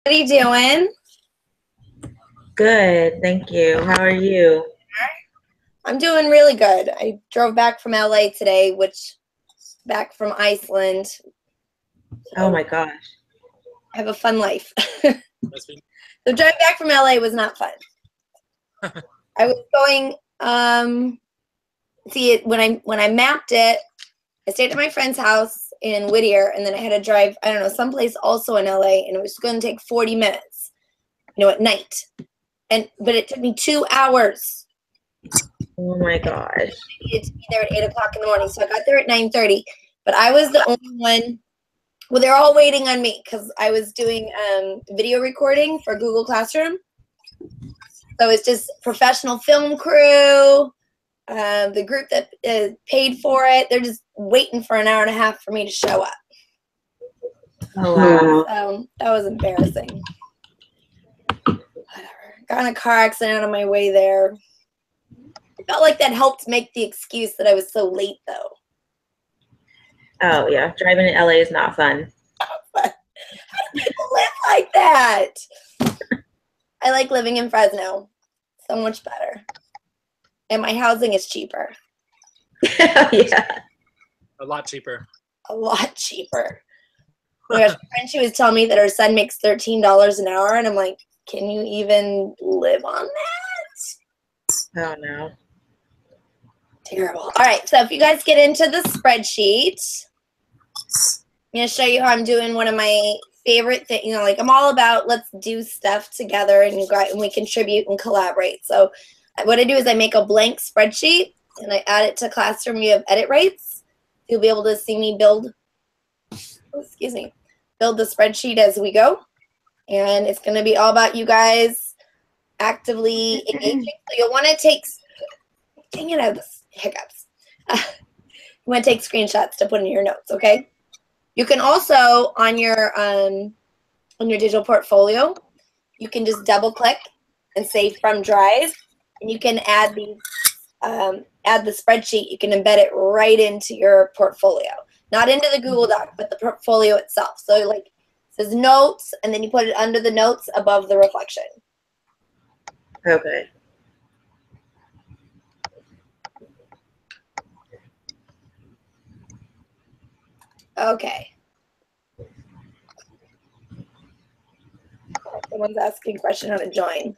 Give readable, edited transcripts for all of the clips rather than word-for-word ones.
What are you doing? Good, thank you. How are you? I'm doing really good. I drove back from LA today, which back from Iceland. Oh So my gosh. I have a fun life. So driving back from LA was not fun. I was going see it when I mapped it, I stayed at my friend's house in Whittier, and then I had to drive, I don't know, someplace also in LA, and it was going to take 40 minutes, at night. But it took me 2 hours. Oh my gosh. I needed to be there at 8 o'clock in the morning. So I got there at 9:30. But I was the only one. Well, they're all waiting on me because I was doing video recording for Google Classroom. So it's just professional film crew, the group that paid for it. They're just waiting for an hour and a half for me to show up. Oh wow. So that was embarrassing. Whatever. Got in a car accident on my way there. I felt like that helped make the excuse that I was so late, though. Oh yeah, driving in LA is not fun. How do people live like that? I like living in Fresno. So much better. And my housing is cheaper. Yeah. A lot cheaper. A lot cheaper. Oh my gosh, my friend, she was telling me that her son makes $13 an hour, and I'm like, can you even live on that? Oh no. Terrible. All right, so if you guys get into the spreadsheet, I'm going to show you how I'm doing one of my favorite things. Like I'm all about let's do stuff together and we contribute and collaborate. So what I do is I make a blank spreadsheet and I add it to Classroom. You have edit rights. You'll be able to see me build the spreadsheet as we go. And it's going to be all about you guys actively engaging. So you'll want to take, dang it, I have hiccups. You want to take screenshots to put in your notes, okay? You can also, on your digital portfolio, you can just double click and say from Drive, and you can add the spreadsheet. You can embed it right into your portfolio, not into the Google Doc, but the portfolio itself. So like it says notes, and then you put it under the notes above the reflection. Okay. Okay. Someone's asking a question how to join.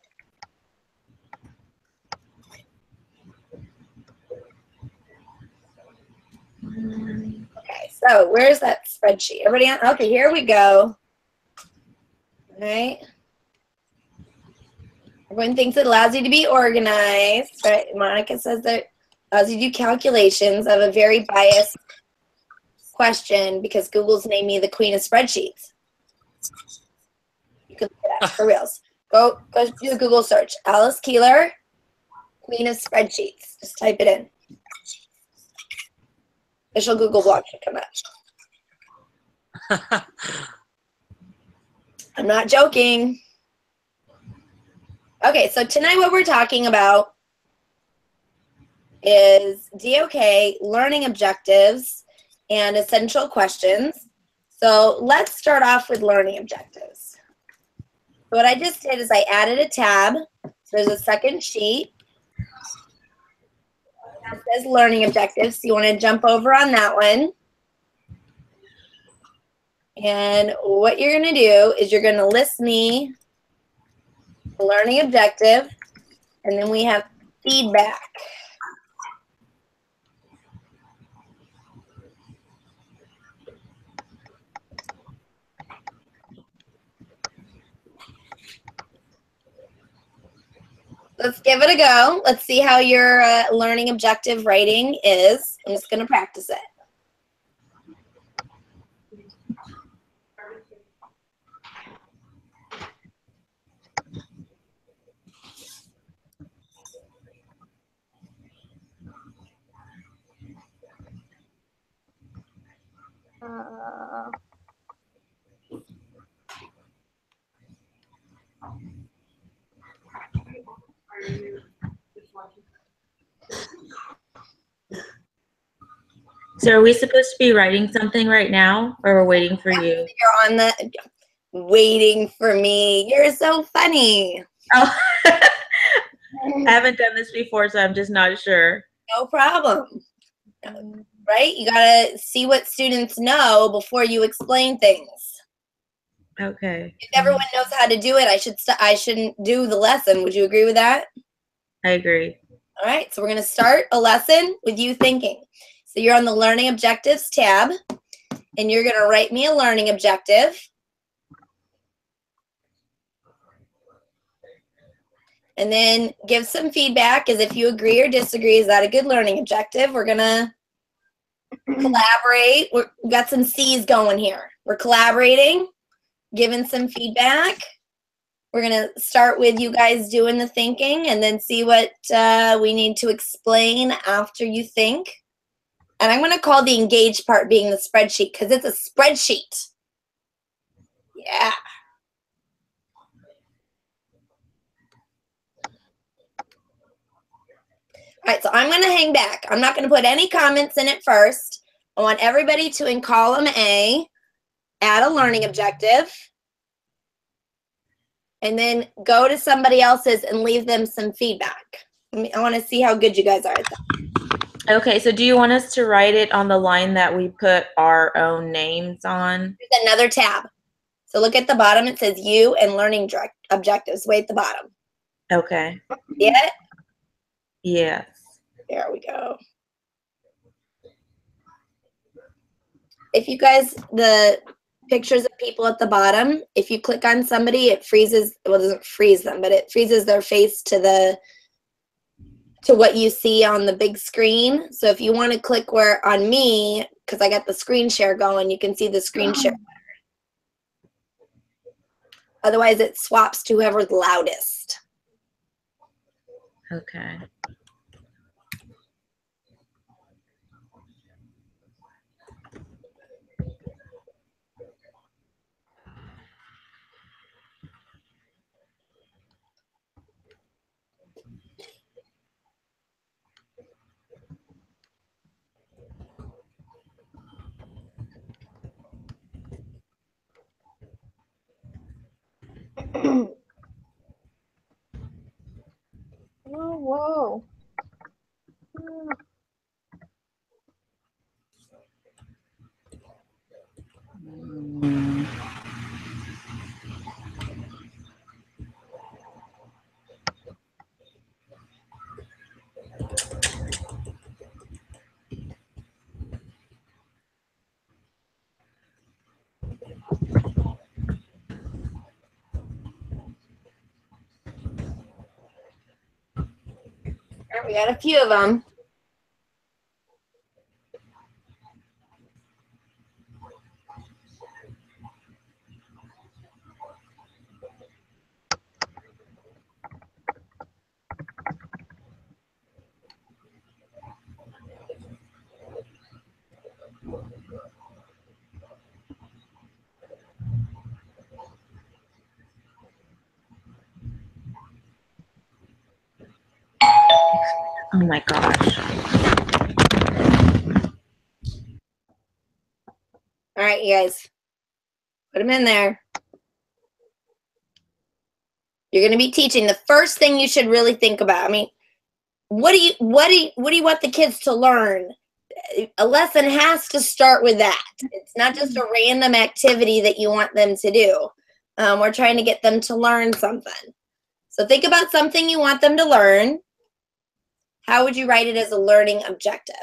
Okay, so where's that spreadsheet? Everybody on? Okay, here we go. All right. Everyone thinks it allows you to be organized, right? Monica says that allows you to do calculations. I have a very biased question because Google's named me the queen of spreadsheets. You can look at that for reals. Go do a Google search. Alice Keeler, queen of spreadsheets. Just type it in. Official Google blog should come up. I'm not joking. Okay, so tonight what we're talking about is DOK learning objectives and essential questions. So let's start off with learning objectives. So what I just did is I added a tab. So there's a second sheet. It says learning objectives. So you want to jump over on that one. And what you're going to do is you're going to list me the learning objective, and then we have feedback. Let's give it a go. Let's see how your learning objective writing is. I'm just going to practice it. So are we supposed to be writing something right now, or we're waiting for you? You're on the. waiting for me. You're so funny. Oh, I haven't done this before, so I'm just not sure. No problem. Right? You gotta see what students know before you explain things. Okay. If everyone knows how to do it, I shouldn't do the lesson. Would you agree with that? I agree. All right, so we're gonna start a lesson with you thinking. So you're on the Learning Objectives tab, and you're gonna write me a learning objective. And then give some feedback as if you agree or disagree. Is that a good learning objective? We're gonna collaborate. We've got some C's going here. We're collaborating, giving some feedback. We're gonna start with you guys doing the thinking and then see what we need to explain after you think. And I'm gonna call the engaged part being the spreadsheet because it's a spreadsheet. Yeah. All right, so I'm going to hang back. I'm not going to put any comments in it first. I want everybody to, in column A, add a learning objective. And then go to somebody else's and leave them some feedback. I want to see how good you guys are at that. Okay, so do you want us to write it on the line that we put our own names on? There's another tab. So look at the bottom. It says you and learning objectives. Way at the bottom. Okay. See it? Yes. There we go. If you guys, the pictures of people at the bottom, if you click on somebody, it freezes, well, it doesn't freeze them, but it freezes their face to what you see on the big screen. So if you want to click where on me, because I got the screen share going, you can see the screen share. Otherwise, it swaps to whoever's loudest. Okay. Oh, whoa. All right, we got a few of them. Oh my gosh. All right, you guys, put them in there. You're going to be teaching. The first thing you should really think about. I mean, what do you want the kids to learn? A lesson has to start with that. It's not just a random activity that you want them to do. We're trying to get them to learn something. So think about something you want them to learn. How would you write it as a learning objective?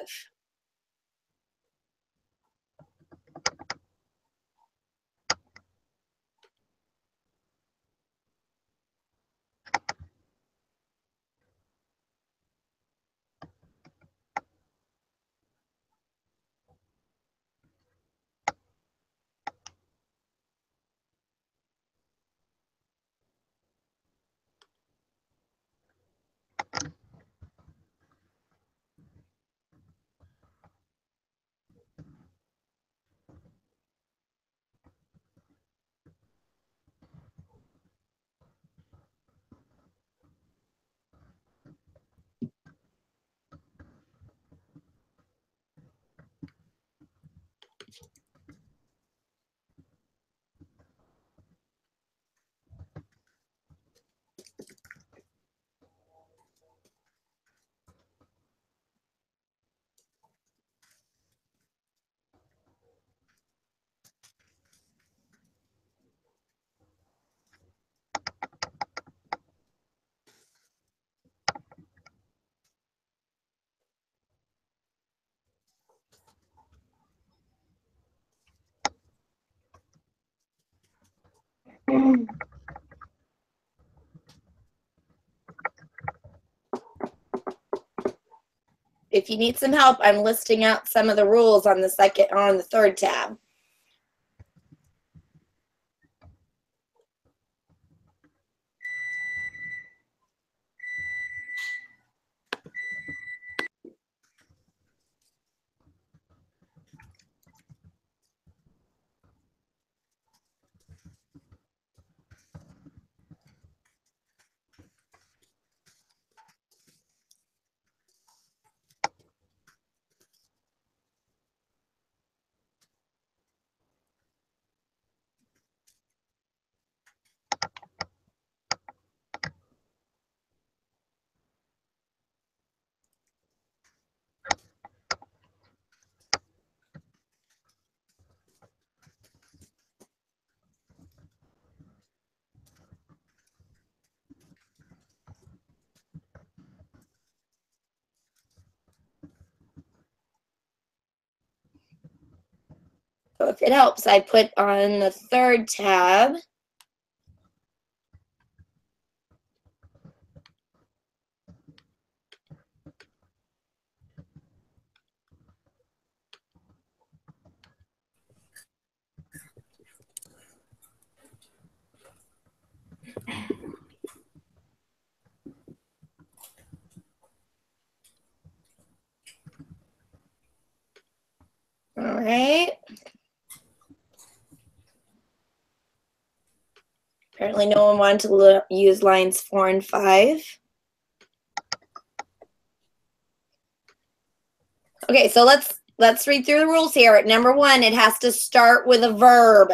If you need some help, I'm listing out some of the rules on the third tab. So if it helps, I put on the third tab. All right. Apparently no one wanted to use lines 4 and 5. Okay, so let's read through the rules here. Number 1, it has to start with a verb.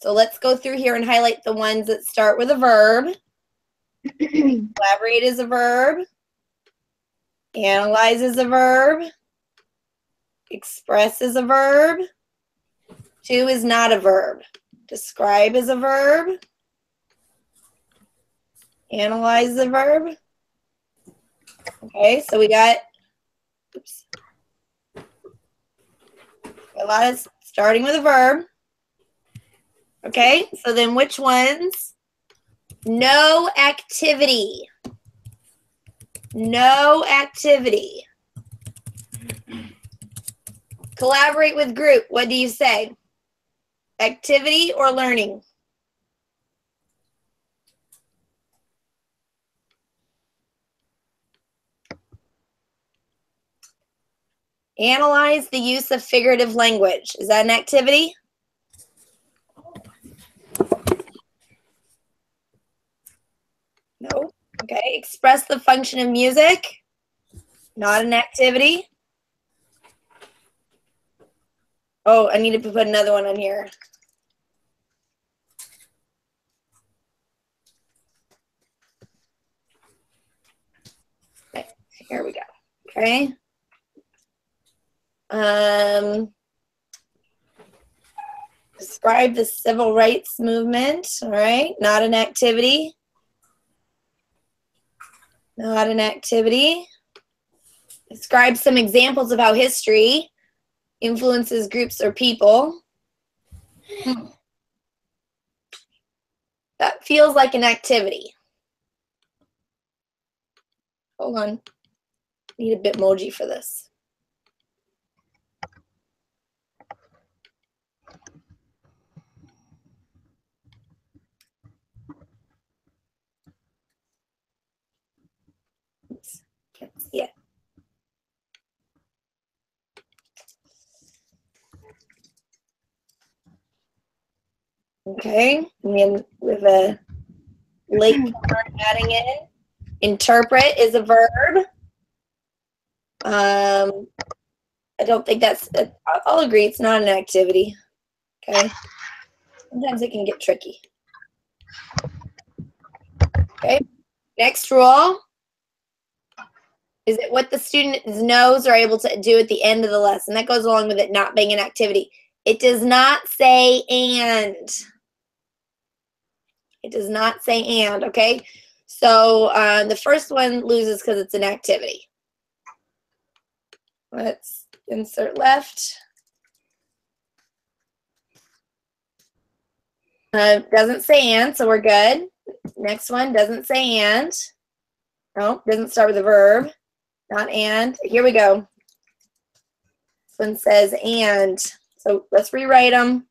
So let's go through here and highlight the ones that start with a verb. Collaborate is a verb. Analyze is a verb. Express is a verb. 2 is not a verb. Describe is a verb. Analyze is a verb. Okay, so we got a lot of starting with a verb. Okay, so then which ones? No activity. No activity. Collaborate with group. What do you say? Activity or learning? Analyze the use of figurative language. Is that an activity? No. Okay. Express the function of music. Not an activity. Oh, I need to put another one on here. Okay, here we go. Okay. Describe the civil rights movement. All right. Not an activity. Not an activity. Describe some examples of how history influences groups or people. That feels like an activity. Hold on. Need a Bitmoji for this. Oops. Can't see it. Okay, and then with a late adding in. Interpret is a verb. I don't think that's, I'll agree, it's not an activity. Okay, sometimes it can get tricky. Okay, next rule. Is it what the student knows or able to do at the end of the lesson? That goes along with it not being an activity. It does not say and. It does not say and, okay? So the first one loses because it's an activity. Let's insert left. Doesn't say and, so we're good. Next one doesn't say and. No, doesn't start with a verb. Not and. Here we go. This one says and. So let's rewrite them.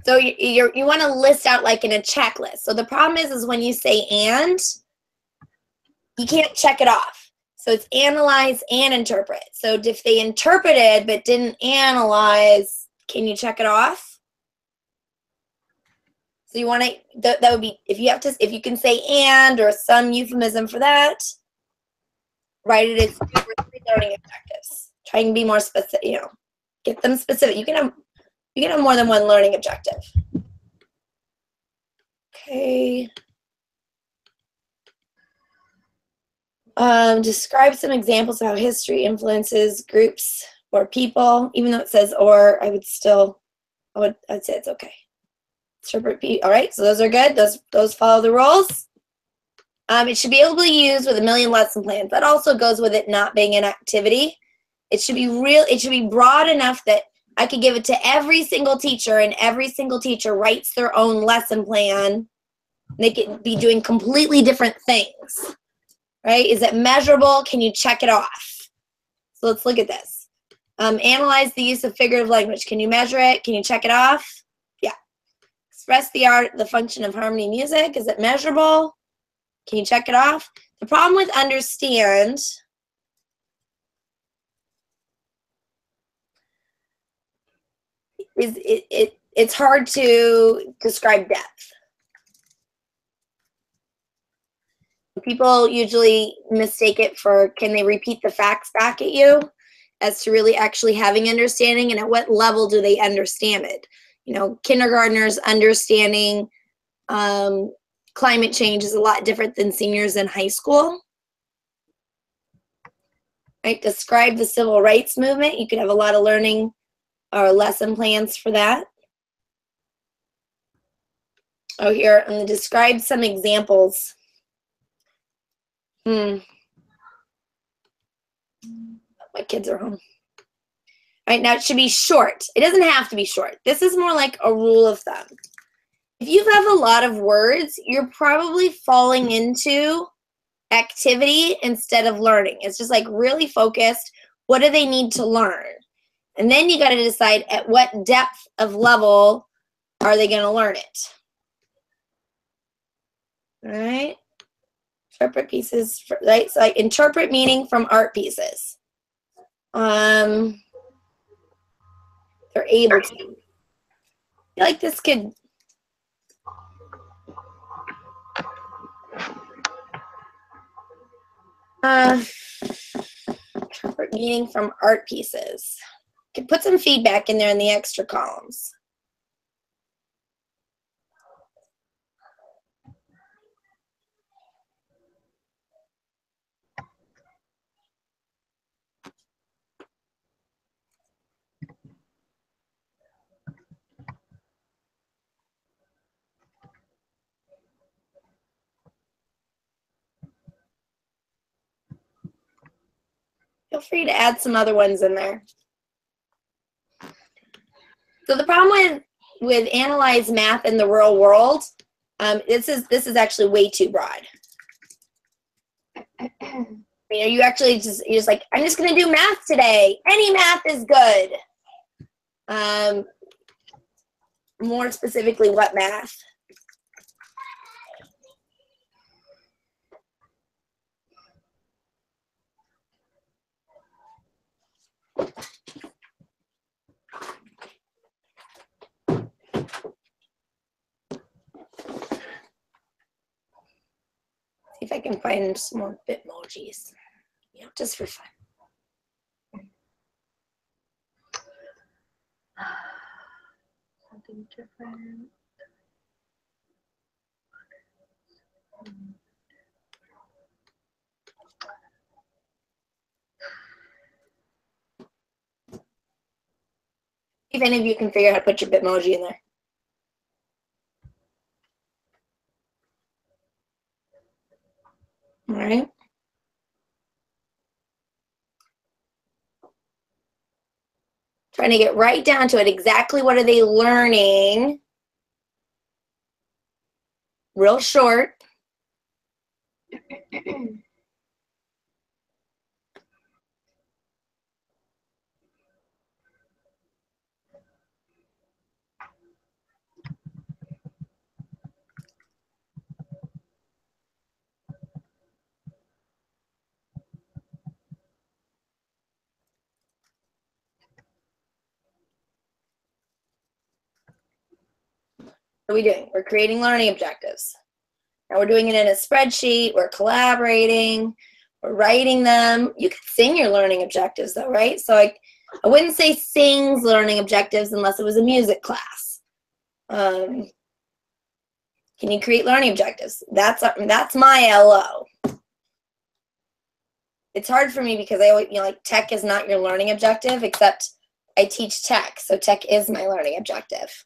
So you want to list out like in a checklist. So the problem is when you say and, you can't check it off. So it's analyze and interpret. So if they interpreted but didn't analyze, can you check it off? So you want to, that would be, if you can say and or some euphemism for that, write it as 2 or 3 learning objectives. Try and be more specific, get them specific. You can have more than one learning objective. Okay. Describe some examples of how history influences groups or people. Even though it says or, I'd say it's okay. Interpret. All right, so those are good. Those follow the rules. It should be able to be used with 1 million lesson plans. That also goes with it not being an activity. It should be It should be broad enough that I could give it to every single teacher, and every single teacher writes their own lesson plan. They could be doing completely different things. Right? Is it measurable? Can you check it off? So let's look at this. Analyze the use of figurative language. Can you measure it? Can you check it off? Yeah. Express the function of harmony music. Is it measurable? Can you check it off? The problem with understand is it's hard to describe depth. People usually mistake it for, can they repeat the facts back at you, as to really actually having understanding, and at what level do they understand it? Kindergartners understanding climate change is a lot different than seniors in high school. Right? Describe the civil rights movement. You could have a lot of learning or lesson plans for that. Oh, here, I'm going to describe some examples. My kids are home. All right, now it should be short. It doesn't have to be short. This is more like a rule of thumb. If you have a lot of words, you're probably falling into activity instead of learning. It's just like really focused. What do they need to learn? And then you got to decide at what depth of level are they going to learn it. All right. Interpret pieces, right? So like interpret meaning from art pieces. They're able to. I feel like this could. Interpret meaning from art pieces. Could put some feedback in there in the extra columns. Feel free to add some other ones in there. So the problem with analyze math in the real world, this is actually way too broad. You actually you're just like, I'm just gonna do math today. Any math is good. More specifically, what math? See if I can find some more Bitmojis, just for fun. Something different. If any of you can figure out how to put your Bitmoji in there. All right. trying to get right down to it. Exactly what are they learning? Real short. What are we doing? We're creating learning objectives. Now we're doing it in a spreadsheet. We're collaborating. We're writing them. You can sing your learning objectives though, right? So I wouldn't say sings learning objectives unless it was a music class. Can you create learning objectives? That's my LO. It's hard for me because I always, like tech is not your learning objective, except I teach tech. So tech is my learning objective.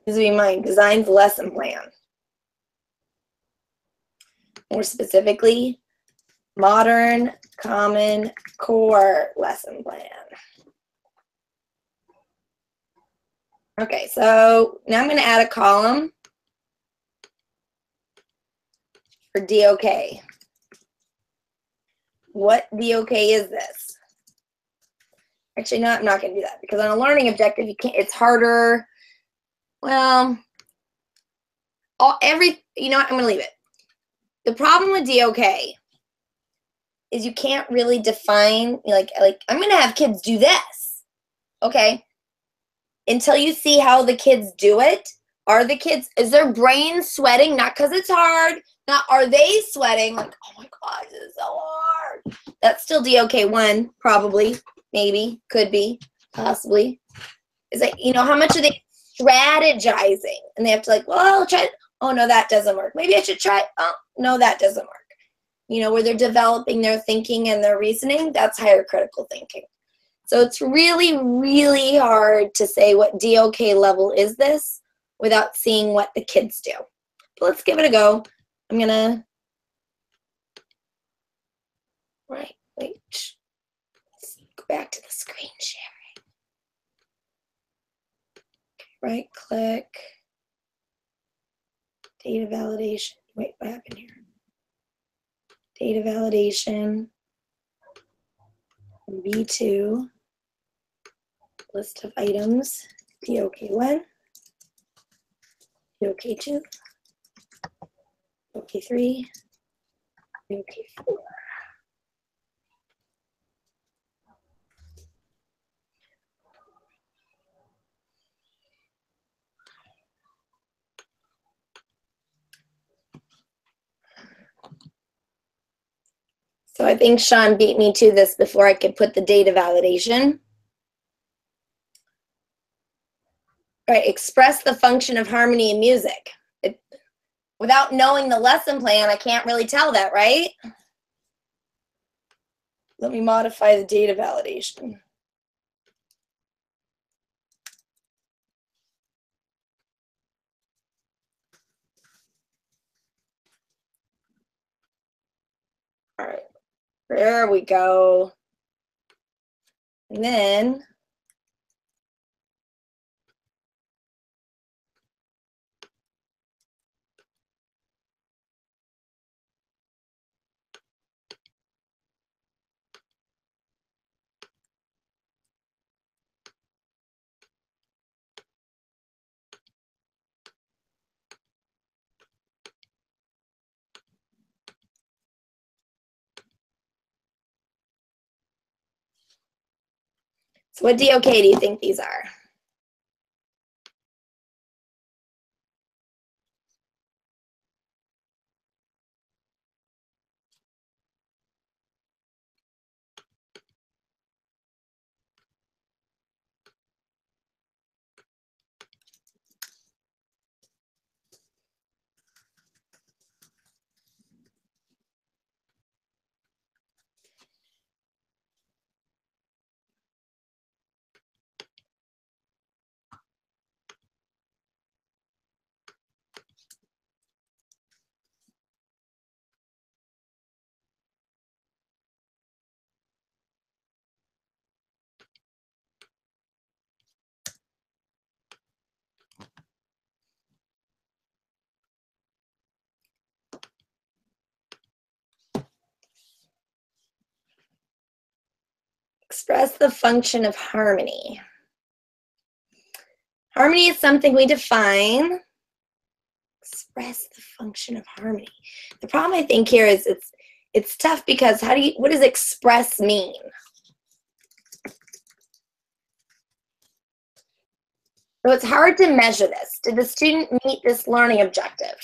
This would be mine. Design the lesson plan. More specifically, modern common core lesson plan. Okay, so now I'm going to add a column for DOK. What DOK is this? Actually, no, I'm not going to do that because on a learning objective, you can't. It's harder. Well, you know what? I'm going to leave it. The problem with DOK is you can't really define, like I'm going to have kids do this. Okay. Until you see how the kids do it. Is their brain sweating? Not because it's hard. Not are they sweating? Like, oh my God, this is so hard. That's still DOK 1, probably, maybe, could be, possibly. Is like, how much are they strategizing? And they have to like, well, I'll try. Oh, no, that doesn't work. Maybe I should try. Oh, no, that doesn't work. Where they're developing their thinking and their reasoning, that's higher critical thinking. So it's really, really hard to say what DOK level is this without seeing what the kids do. But let's give it a go. I'm going to, wait. Let's go back to the screen sharing. Right click, data validation. Wait, what happened here? Data validation, V2, list of items, DOK1, DOK2, DOK3, DOK4. So I think Sean beat me to this before I could put the data validation. All right, express the function of harmony in music. Without knowing the lesson plan, I can't really tell that, right? Let me modify the data validation. All right, there we go. And then so what DOK do you think these are? express the function of harmony. Harmony is something we define. Express the function of harmony. The problem I think here is it's tough because what does express mean? So it's hard to measure this. Did the student meet this learning objective?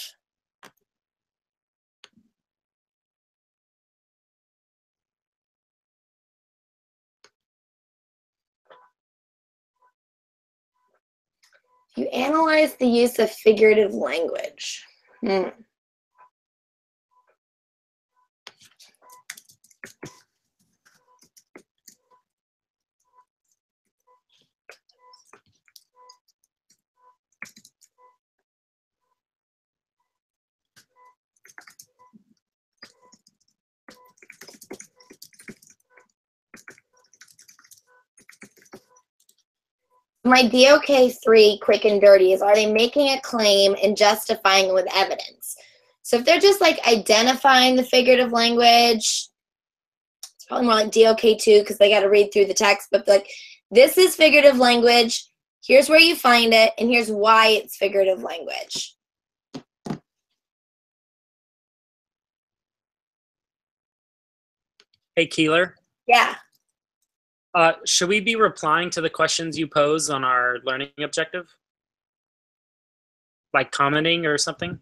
You analyze the use of figurative language. My DOK 3 quick and dirty is, are they making a claim and justifying it with evidence? So if they're just like identifying the figurative language, it's probably more like DOK 2 because they got to read through the text, but like, this is figurative language, here's where you find it, and here's why it's figurative language. Hey, Keeler. Yeah. Should we be replying to the questions you pose on our learning objective? Like commenting or something?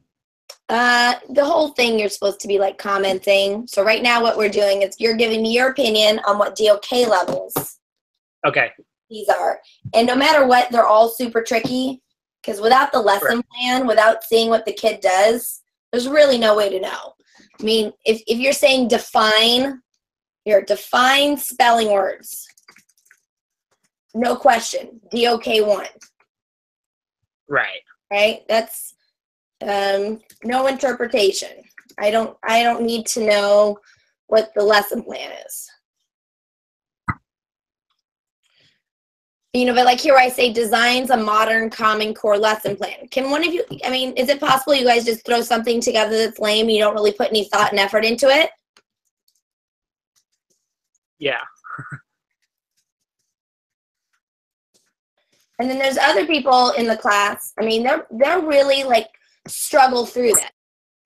The whole thing you're supposed to be like commenting. So right now what we're doing is you're giving me your opinion on what DOK levels these are. And no matter what, they're all super tricky because without the lesson plan, without seeing what the kid does, there's really no way to know. I mean, if you're saying define spelling words. No question, DOK 1. Right? That's no interpretation. I don't need to know what the lesson plan is. You know, but like here I say designs a modern Common Core lesson plan. Can one of you, I mean, is it possible you guys just throw something together that's lame, you don't really put any thought and effort into it? Yeah. And then there's other people in the class, I mean, they're really like struggle through that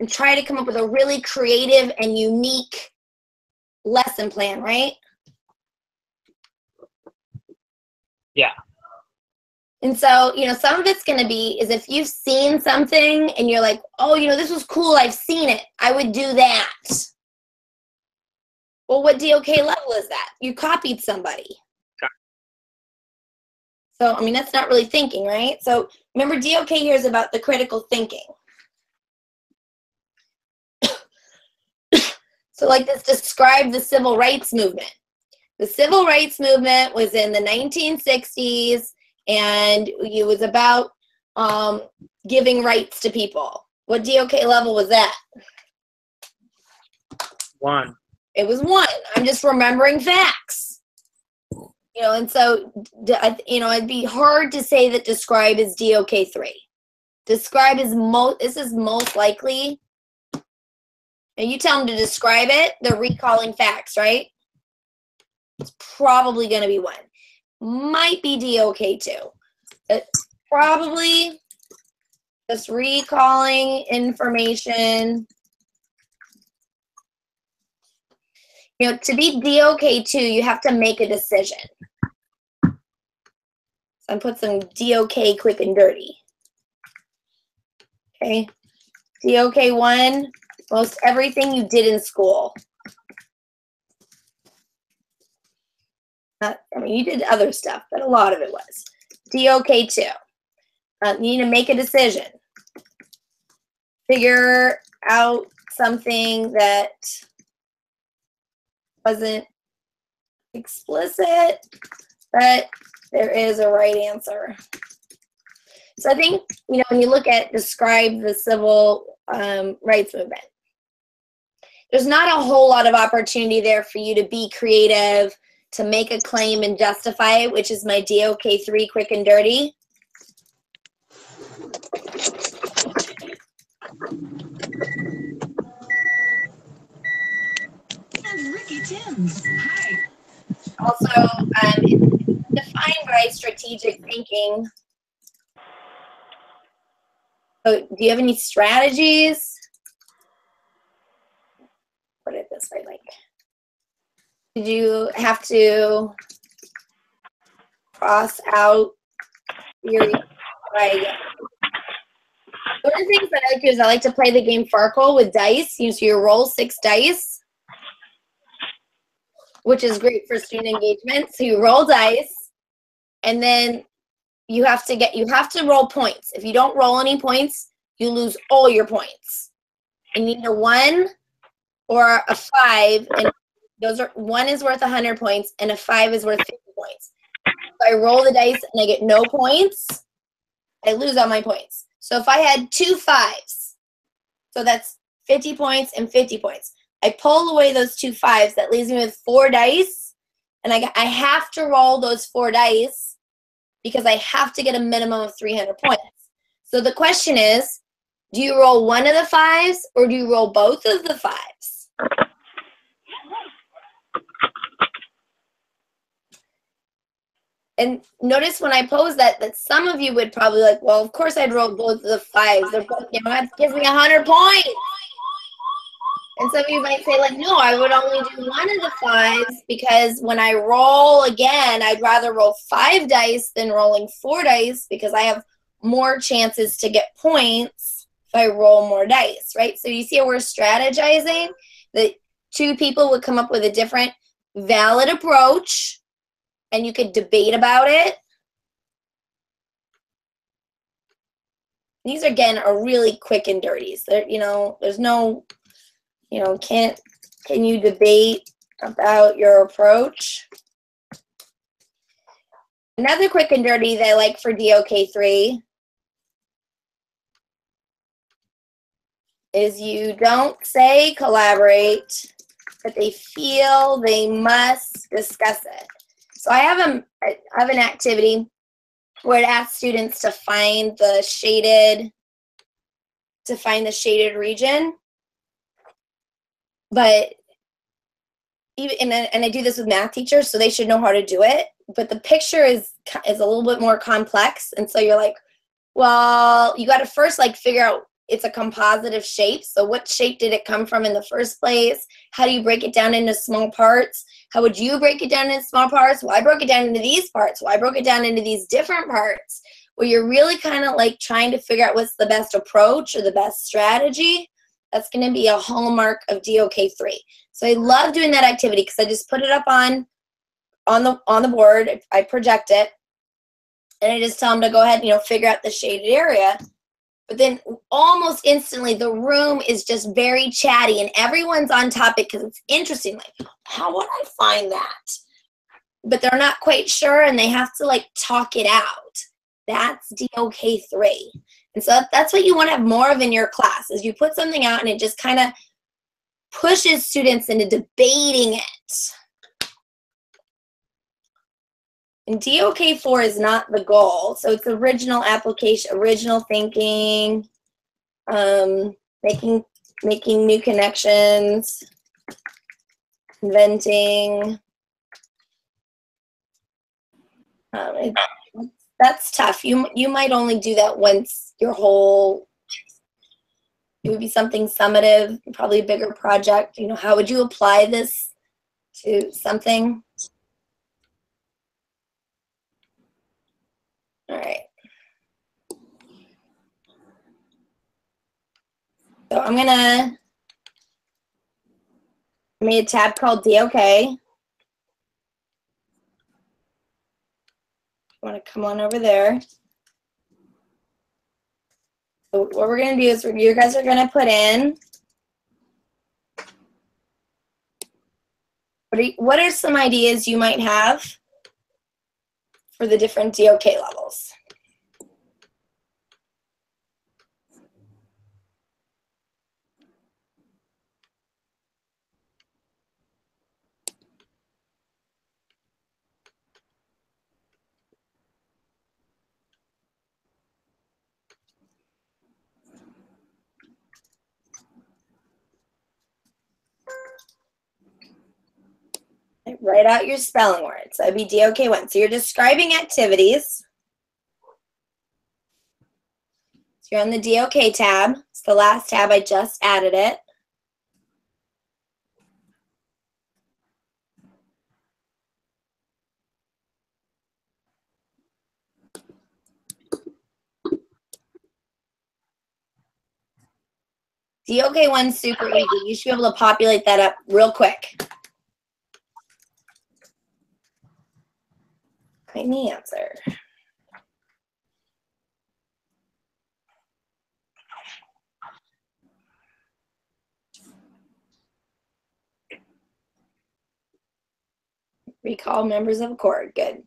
and try to come up with a really creative and unique lesson plan, right? Yeah. And so, you know, some of it's going to be is if you've seen something and you're like, oh, you know, this was cool, I've seen it, I would do that. Well, what DOK level is that? You copied somebody. So, I mean, that's not really thinking, right? So, remember, DOK here is about the critical thinking. So, like this, describe the civil rights movement. The civil rights movement was in the 1960s, and it was about giving rights to people. What DOK level was that? 1. It was 1. I'm just remembering facts. You know, and so, you know, it'd be hard to say that describe is DOK 3. Describe is this is most likely, and you tell them to describe it, they're recalling facts, right? It's probably going to be 1. Might be DOK 2. But probably just recalling information. You know, to be DOK 2, you have to make a decision. So I put some DOK quick and dirty. Okay. DOK 1, most everything you did in school. I mean, you did other stuff, but a lot of it was. DOK 2. You need to make a decision. Figure out something that wasn't explicit, but there is a right answer. So I think, you know, when you look at describe the civil rights movement, there's not a whole lot of opportunity there for you to be creative, to make a claim and justify it, which is my DOK 3 quick and dirty. And Ricky Timms. Hi. Also, it's defined by strategic thinking. So do you have any strategies? Put it this way, like, did you have to cross out your, like, one of the things that I like to do is I like to play the game Farkle with dice. So you roll 6 dice, which is great for student engagement. So you roll dice, and then you have to roll points. If you don't roll any points, you lose all your points. You need a 1 or a 5, and one is worth 100 points, and a 5 is worth 50 points. So I roll the dice and I get no points, I lose all my points. So if I had 2 5s, so that's 50 points and 50 points. I pull away those 2 5s, that leaves me with 4 dice, and I have to roll those 4 dice because I have to get a minimum of 300 points. So the question is, do you roll one of the 5s or do you roll both of the 5s? And notice when I pose that some of you would probably like, well, of course I'd roll both of the 5s. They're both, that gives me 100 points. And some of you might say, like, no, I would only do one of the 5s because when I roll again, I'd rather roll 5 dice than rolling 4 dice because I have more chances to get points if I roll more dice, right? So you see how we're strategizing? That 2 people would come up with a different valid approach, and you could debate about it. These, again, are really quick and dirties. There's no, can you debate about your approach? Another quick and dirty that I like for DOK3 is you don't say collaborate, but they feel they must discuss it. So I have an activity where it asks students to find the shaded region. But even and I do this with math teachers, so they should know how to do it. But the picture is a little bit more complex, and so you're like, well, you got to first figure out it's a compositive shape. So what shape did it come from in the first place? How do you break it down into small parts? How would you break it down into small parts? Well, I broke it down into these parts. Well, I broke it down into these different parts. Where you're really kind of trying to figure out what's the best approach or the best strategy. That's going to be a hallmark of DOK3. So I love doing that activity because I just put it up on the board. I project it, and I just tell them to go ahead and figure out the shaded area. But then almost instantly, the room is just very chatty, and everyone's on topic because it's interesting. Like, how would I find that? But they're not quite sure, and they have to talk it out. That's DOK3. And so that's what you want to have more of in your class, is you put something out and it just kind of pushes students into debating it. And DOK4 is not the goal. So it's original application, original thinking, making new connections, inventing. That's tough. You might only do that once it would be something summative, probably a bigger project. How would you apply this to something? All right. So I made a tab called DOK. You want to come on over there. So what we're going to do is you guys are going to put in, what are some ideas you might have for the different DOK levels? Write out your spelling words. That'd be DOK1. So you're describing activities. So you're on the DOK tab. It's the last tab. I just added it. DOK1's super easy. You should be able to populate that up real quick. Find the answer. Recall members of a chord. Good.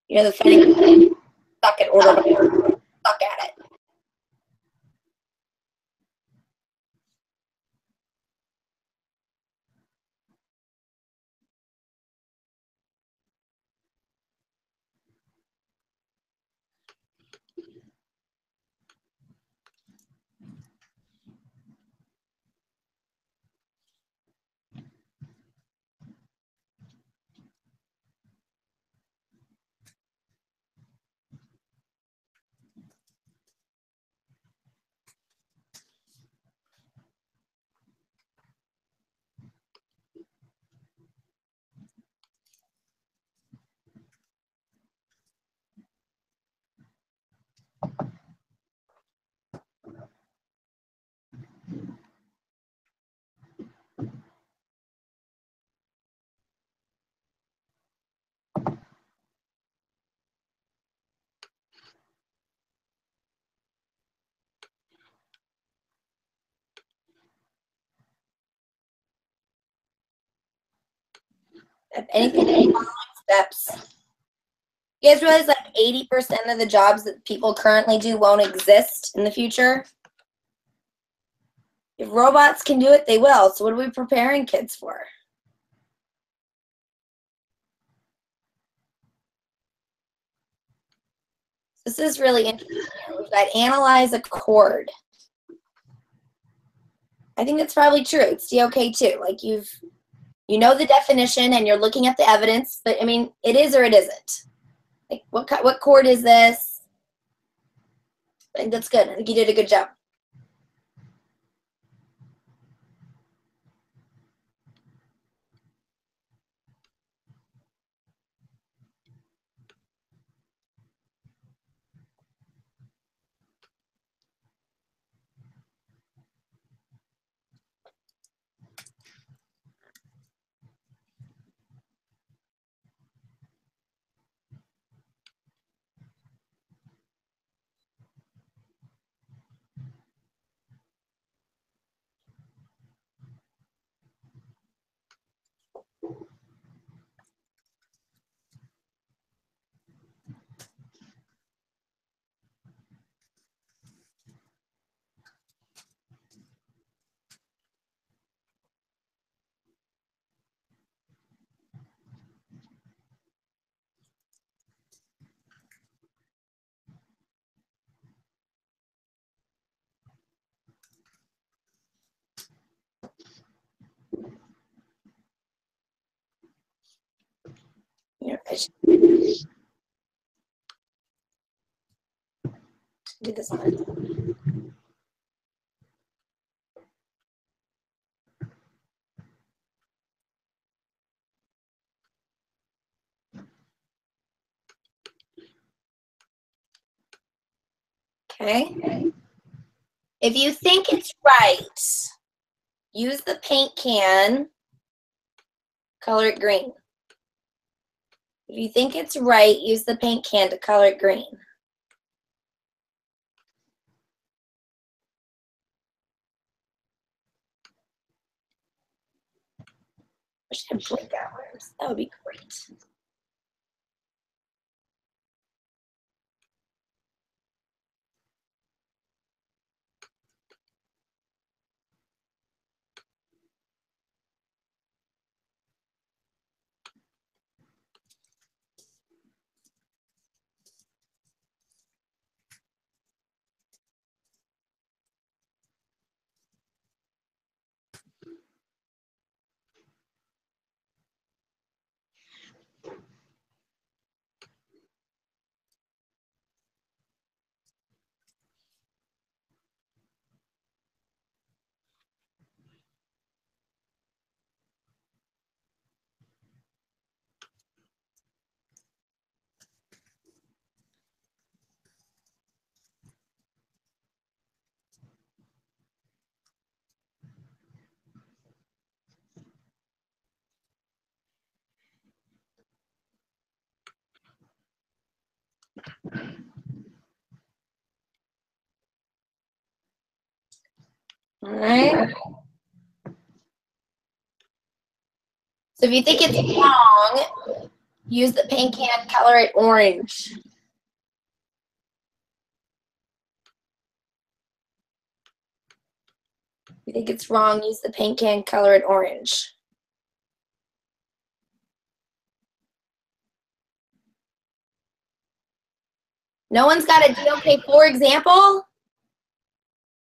You know the funny thing? Suck at order by order. Suck at it. If anything, steps. You guys realize like 80% of the jobs that people currently do won't exist in the future? If robots can do it, they will. So what are we preparing kids for? This is really interesting. We've got analyze a chord. I think that's probably true. It's DOK too. Like you know the definition and you're looking at the evidence, but I mean, it is or it isn't. Like what chord is this? I think that's good. I think you did a good job. Yeah, I should do this one. Okay. If you think it's right, use the paint can, color it green. If you think it's right, use the paint can to color it green. Wish I had breakout rooms. That would be great. All right. So if you think it's wrong, use the paint can, color it orange. If you think it's wrong, use the paint can, color it orange. No one's got a DOK4 example? All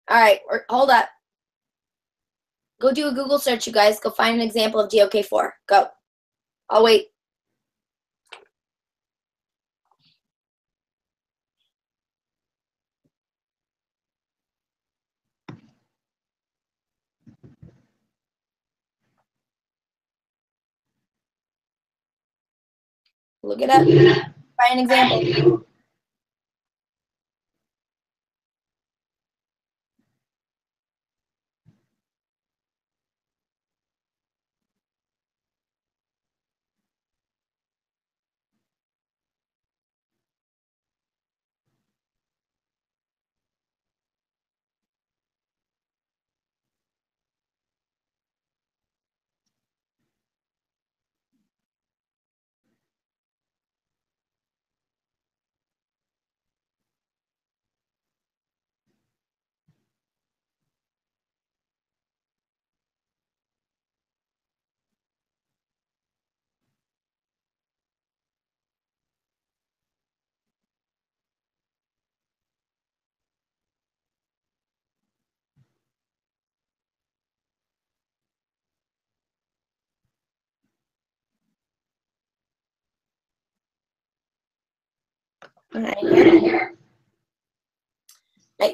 right, hold up. Go do a Google search, you guys. Go find an example of DOK4. Go. I'll wait. Look it up. Find an example. Right,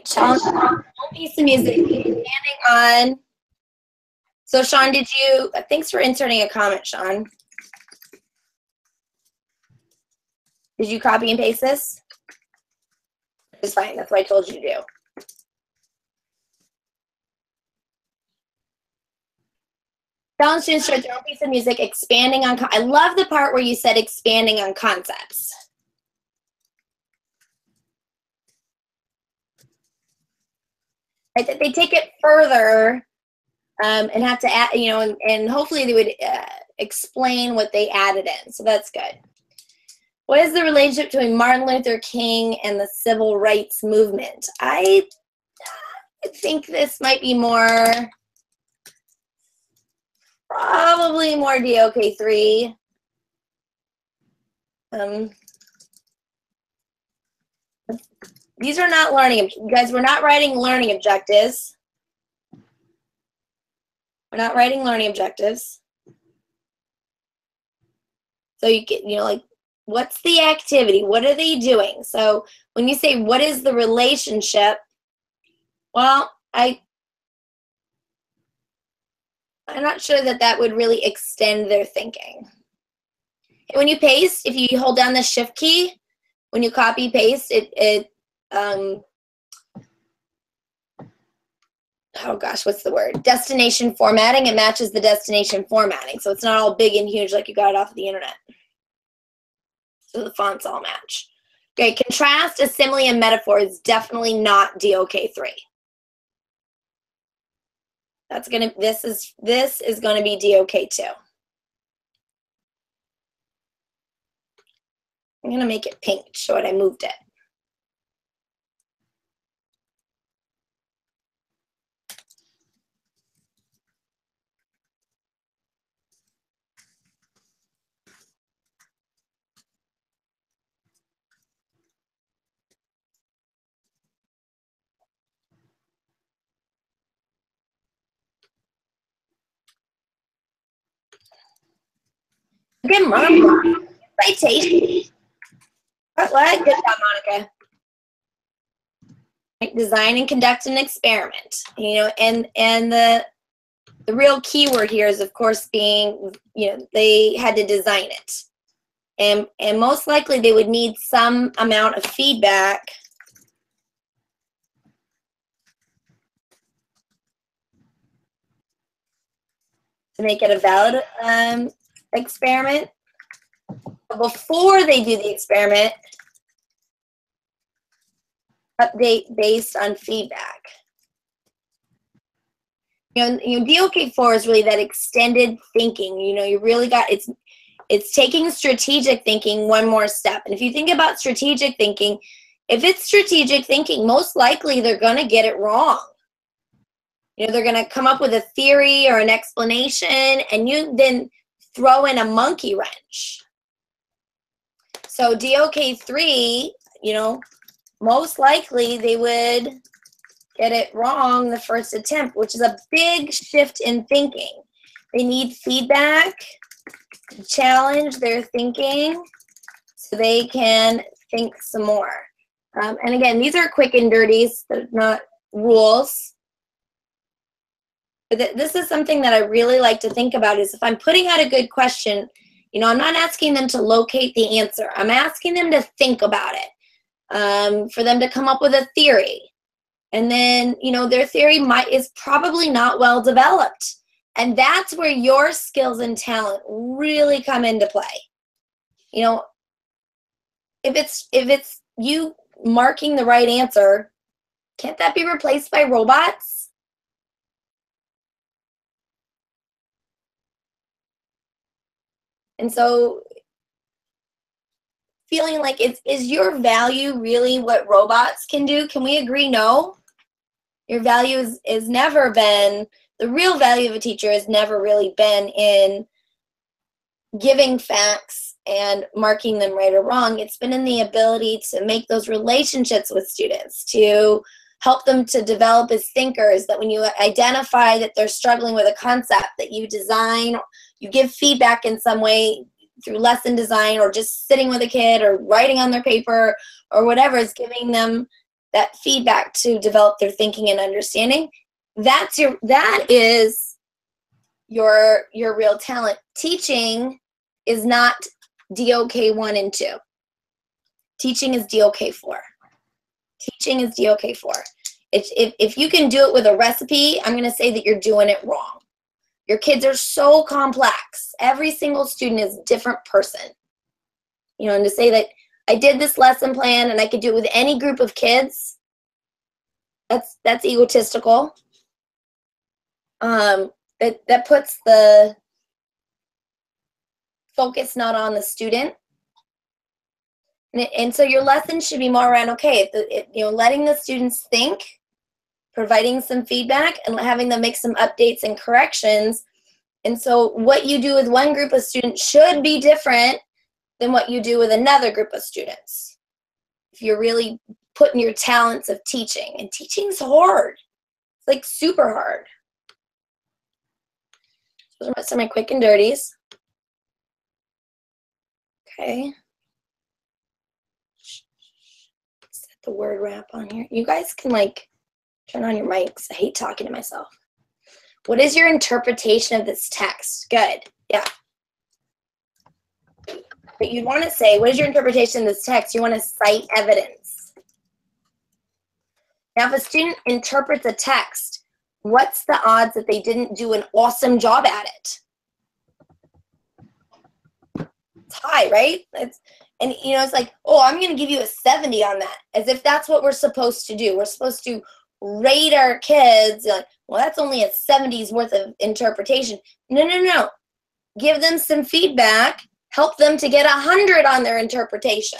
challenge one piece of music, standing on. So Sean, did you, thanks for inserting a comment, Sean. Did you copy and paste this? It's fine, that's what I told you to do. Challenge to insert their own piece of music, expanding on, I love the part where you said expanding on concepts. Right, they take it further and have to add, you know, and hopefully they would explain what they added in. So that's good. What is the relationship between Martin Luther King and the civil rights movement? I think this might be more, probably more DOK3. These are not learning, you guys, we're not writing learning objectives. We're not writing learning objectives. So you get, you know, like, what's the activity? What are they doing? So when you say, what is the relationship? Well, I'm not sure that that would really extend their thinking. And when you paste, if you hold down the shift key, when you copy paste, oh gosh, what's the word? Destination formatting. It matches the destination formatting. So it's not all big and huge like you got it off of the internet. So the fonts all match. Okay, contrast, a simile, and metaphor is definitely not DOK3. That's gonna, this is gonna be DOK2. I'm gonna make it pink, show it I moved it. Good, Monica. Citation. What? Good job, Monica. Design and conduct an experiment. You know, and the real key word here is, of course, being, you know, they had to design it. And most likely they would need some amount of feedback to make it a valid experiment. Before they do the experiment, update based on feedback. DOK4 is really that extended thinking. You really got, it's taking strategic thinking one more step. And if you think about strategic thinking, if it's strategic thinking, most likely they're going to get it wrong. They're going to come up with a theory or an explanation, and you then throw in a monkey wrench. So DOK3, most likely they would get it wrong the first attempt, which is a big shift in thinking. They need feedback to challenge their thinking so they can think some more. And again, these are quick and dirties. They're not rules. But this is something that I really like to think about, is if I'm putting out a good question, I'm not asking them to locate the answer. I'm asking them to think about it, for them to come up with a theory. And then, their theory is probably not well developed. And that's where your skills and talent really come into play. If it's you marking the right answer, can't that be replaced by robots? And so feeling like, is your value really what robots can do? Can we agree no? Your value is never been, the real value of a teacher has never really been in giving facts and marking them right or wrong. It's been in the ability to make those relationships with students, to help them to develop as thinkers, that when you identify that they're struggling with a concept, that you design, you give feedback in some way through lesson design, or just sitting with a kid or writing on their paper or whatever is giving them that feedback to develop their thinking and understanding. That is your real talent. Teaching is not DOK 1 and 2. Teaching is DOK 4. Teaching is DOK 4. If you can do it with a recipe, I'm going to say that you're doing it wrong. Your kids are so complex. Every single student is a different person. And to say that I did this lesson plan and I could do it with any group of kids, that's egotistical. That puts the focus not on the student. And so your lesson should be more around, okay, letting the students think, providing some feedback, and having them make some updates and corrections. And so what you do with one group of students should be different than what you do with another group of students, if you're really putting your talents of teaching. And teaching's hard. It's like super hard. Those are some of my quick and dirties. Okay. Set the word wrap on here. You guys can turn on your mics. I hate talking to myself. What is your interpretation of this text? Good. Yeah. But you'd want to say, what is your interpretation of this text? You want to cite evidence. Now, if a student interprets a text, what's the odds that they didn't do an awesome job at it? It's high, right? It's like, oh, I'm going to give you a 70 on that, as if that's what we're supposed to do. We're supposed to rate our kids like, well, that's only a 70's worth of interpretation. No. Give them some feedback. Help them to get 100 on their interpretation.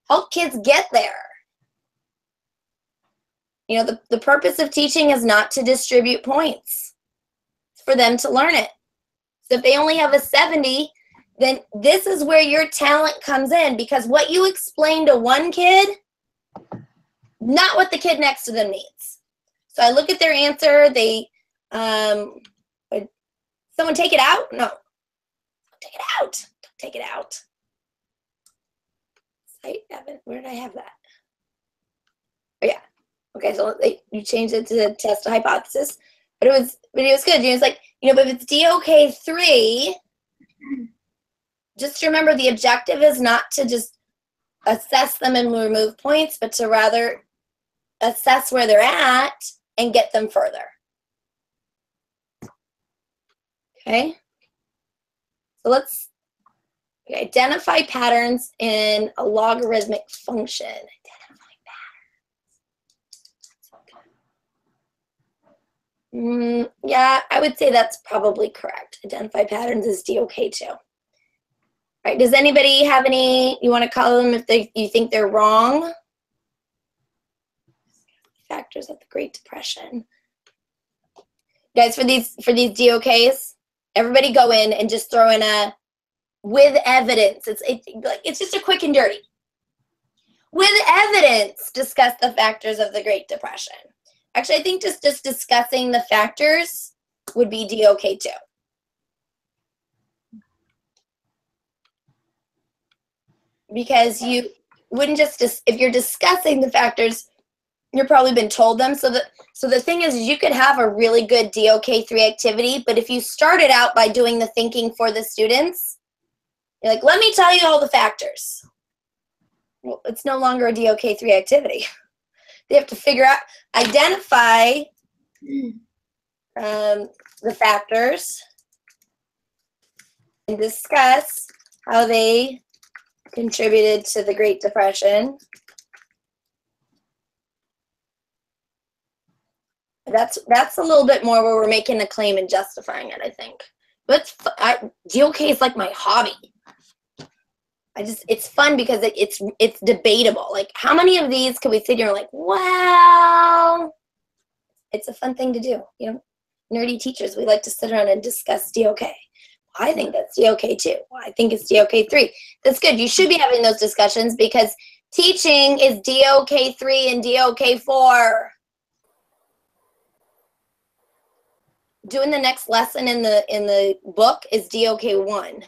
Help kids get there. The purpose of teaching is not to distribute points. It's for them to learn it. So if they only have a 70, then this is where your talent comes in, because what you explain to one kid, not what the kid next to them needs. So I look at their answer. They, someone take it out? No. Take it out. Take it out. Cite evidence. Where did I have that? Oh yeah. Okay, so you changed it to test a hypothesis, but it was good. It's like, but if it's DOK 3, just remember the objective is not to just assess them and remove points, but to rather assess where they're at and get them further. Okay. So let's identify patterns in a logarithmic function. Identify patterns. Yeah, I would say that's probably correct. Identify patterns is DOK too. All right, does anybody have any, you want to call them if you think they're wrong? Factors of the Great Depression. Guys, for these DOKs, everybody go in and just throw in a with evidence. It's just a quick and dirty. With evidence, discuss the factors of the Great Depression. Actually, I think just discussing the factors would be DOK too. Because you wouldn't just if you're discussing the factors, you've probably been told them. So the thing is you could have a really good DOK3 activity, but if you started out by doing the thinking for the students, you're like, let me tell you all the factors. Well, it's no longer a DOK3 activity. They have to figure out, identify the factors and discuss how they contributed to the Great Depression. That's a little bit more where we're making a claim and justifying it, I think. But DOK is like my hobby. It's fun because it's debatable. Like, how many of these could we sit here and like, well, it's a fun thing to do. You know, nerdy teachers, we like to sit around and discuss DOK. I think that's DOK too. Well, I think it's DOK3. That's good. You should be having those discussions because teaching is DOK3 and DOK4. Doing the next lesson in the book is DOK1.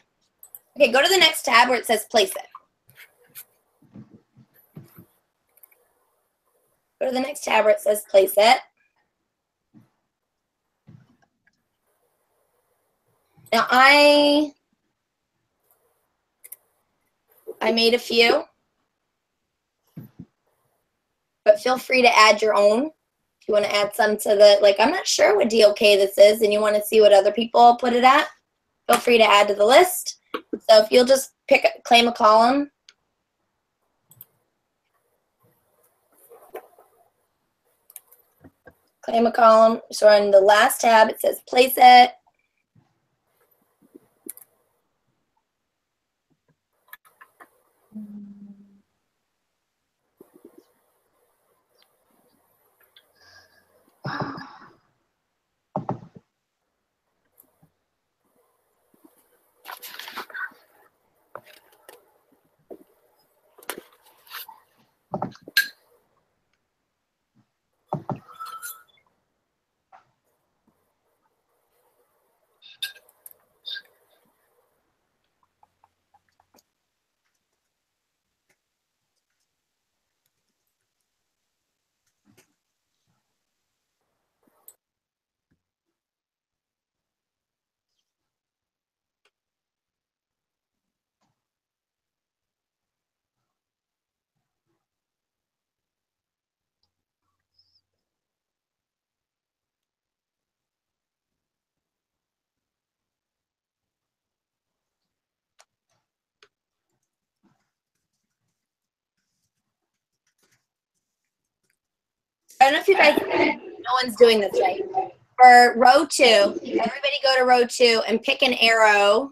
Okay, go to the next tab where it says place it. Go to the next tab where it says place it. Now I made a few, but feel free to add your own. If you want to add some to the, like, I'm not sure what DOK this is and you want to see what other people put it at, feel free to add to the list. So if you'll just claim a column. Claim a column. So on the last tab, it says place it. I don't know if you guys, no one's doing this right. For row 2, everybody go to row 2 and pick an arrow.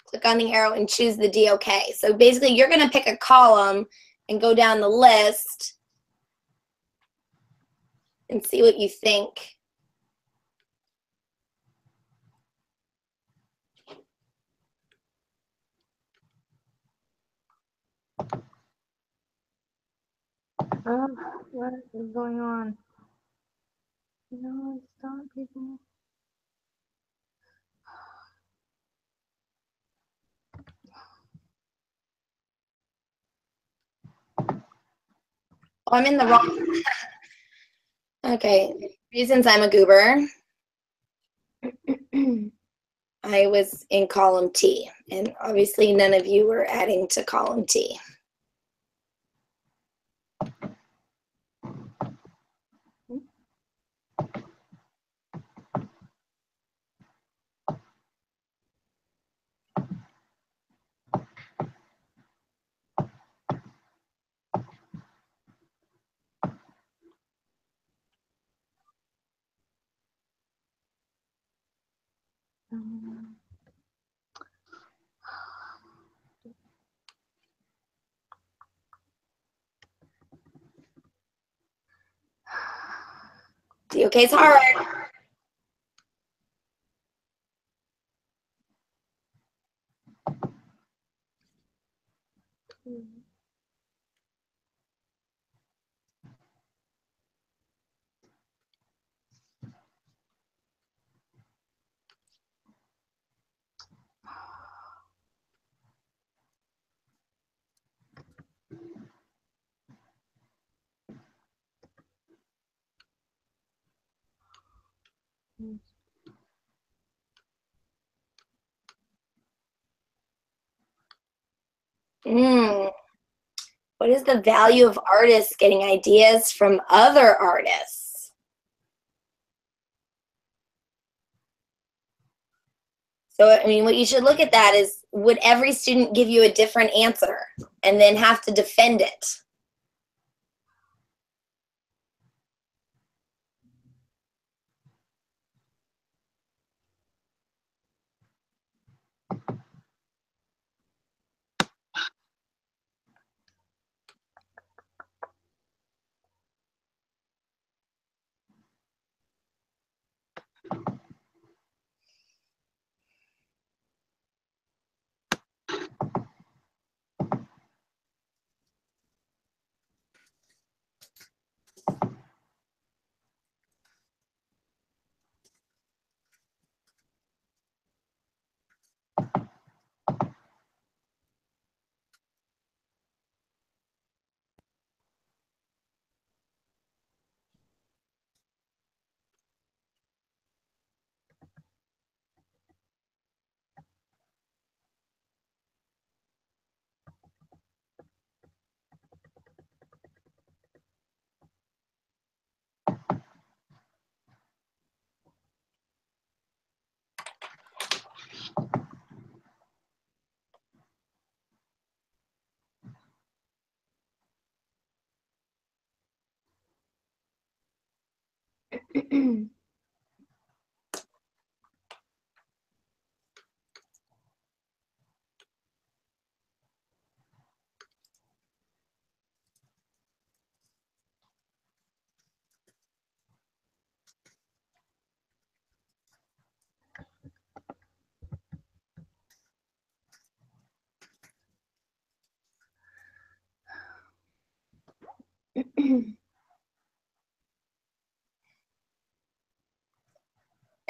Click on the arrow and choose the DOK. So basically, you're going to pick a column and go down the list and see what you think. What is going on? No, stop, people. Oh, I'm in the wrong. Okay, reasons I'm a goober. I was in column T, and obviously none of you were adding to column T. DOK's hard. What is the value of artists getting ideas from other artists? So, I mean, what you should look at that is, would every student give you a different answer and then have to defend it?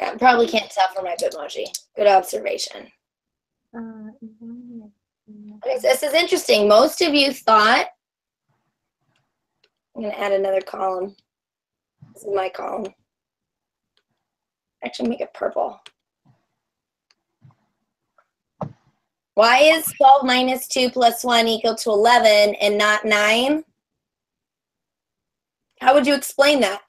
I probably can't tell from my Bitmoji. Good observation. Okay, so this is interesting. Most of you thought, I'm going to add another column. This is my column. Actually, make it purple. Why is 12 minus 2 plus 1 equal to 11 and not 9? How would you explain that?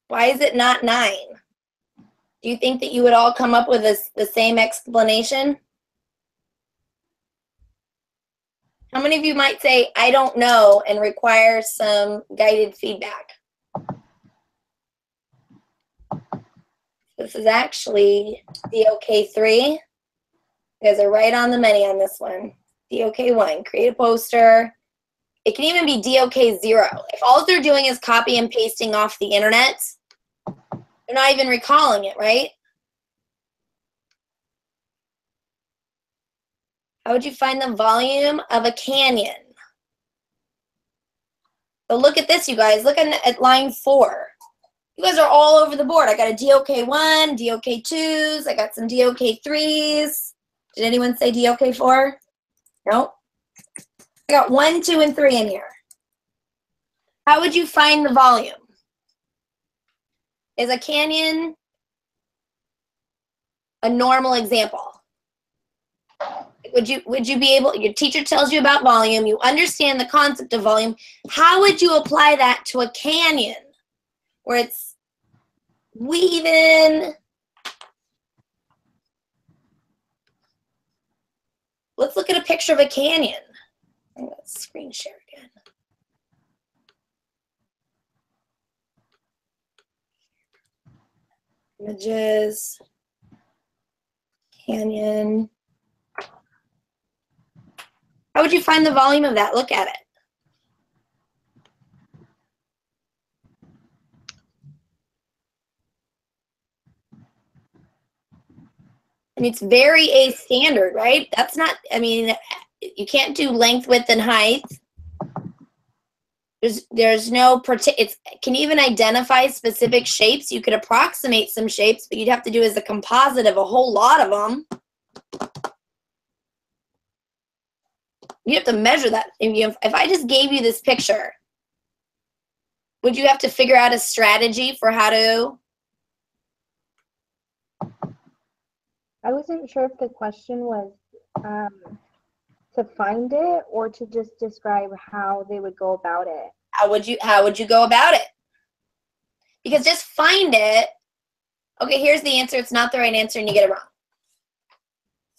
Why is it not 9? Do you think that you would all come up with the same explanation? How many of you might say, I don't know, and require some guided feedback? This is actually DOK 3. You guys are right on the money on this one. DOK 1, create a poster. It can even be DOK 0. If all they're doing is copy and pasting off the internet, they're not even recalling it, right? How would you find the volume of a canyon? So look at this, you guys. Look at line 4. You guys are all over the board. I got a DOK 1, DOK 2s. I got some DOK 3s. Did anyone say DOK 4? Nope. I got 1, 2, and 3 in here. How would you find the volume? Is a canyon a normal example? Would you be able, your teacher tells you about volume, you understand the concept of volume. How would you apply that to a canyon where it's weaving? Let's look at a picture of a canyon. I'm going to screen share again. Images. Canyon. How would you find the volume of that? Look at it. And it's very a standard, right? That's not, I mean, you can't do length, width, and height. There's no, it can even identify specific shapes. You could approximate some shapes, but you'd have to do as a composite of a whole lot of them. You have to measure that. If I just gave you this picture, would you have to figure out a strategy for how to? I wasn't sure if the question was to find it or to just describe how they would go about it. How would you go about it? Because just find it. Okay, here's the answer. It's not the right answer and you get it wrong.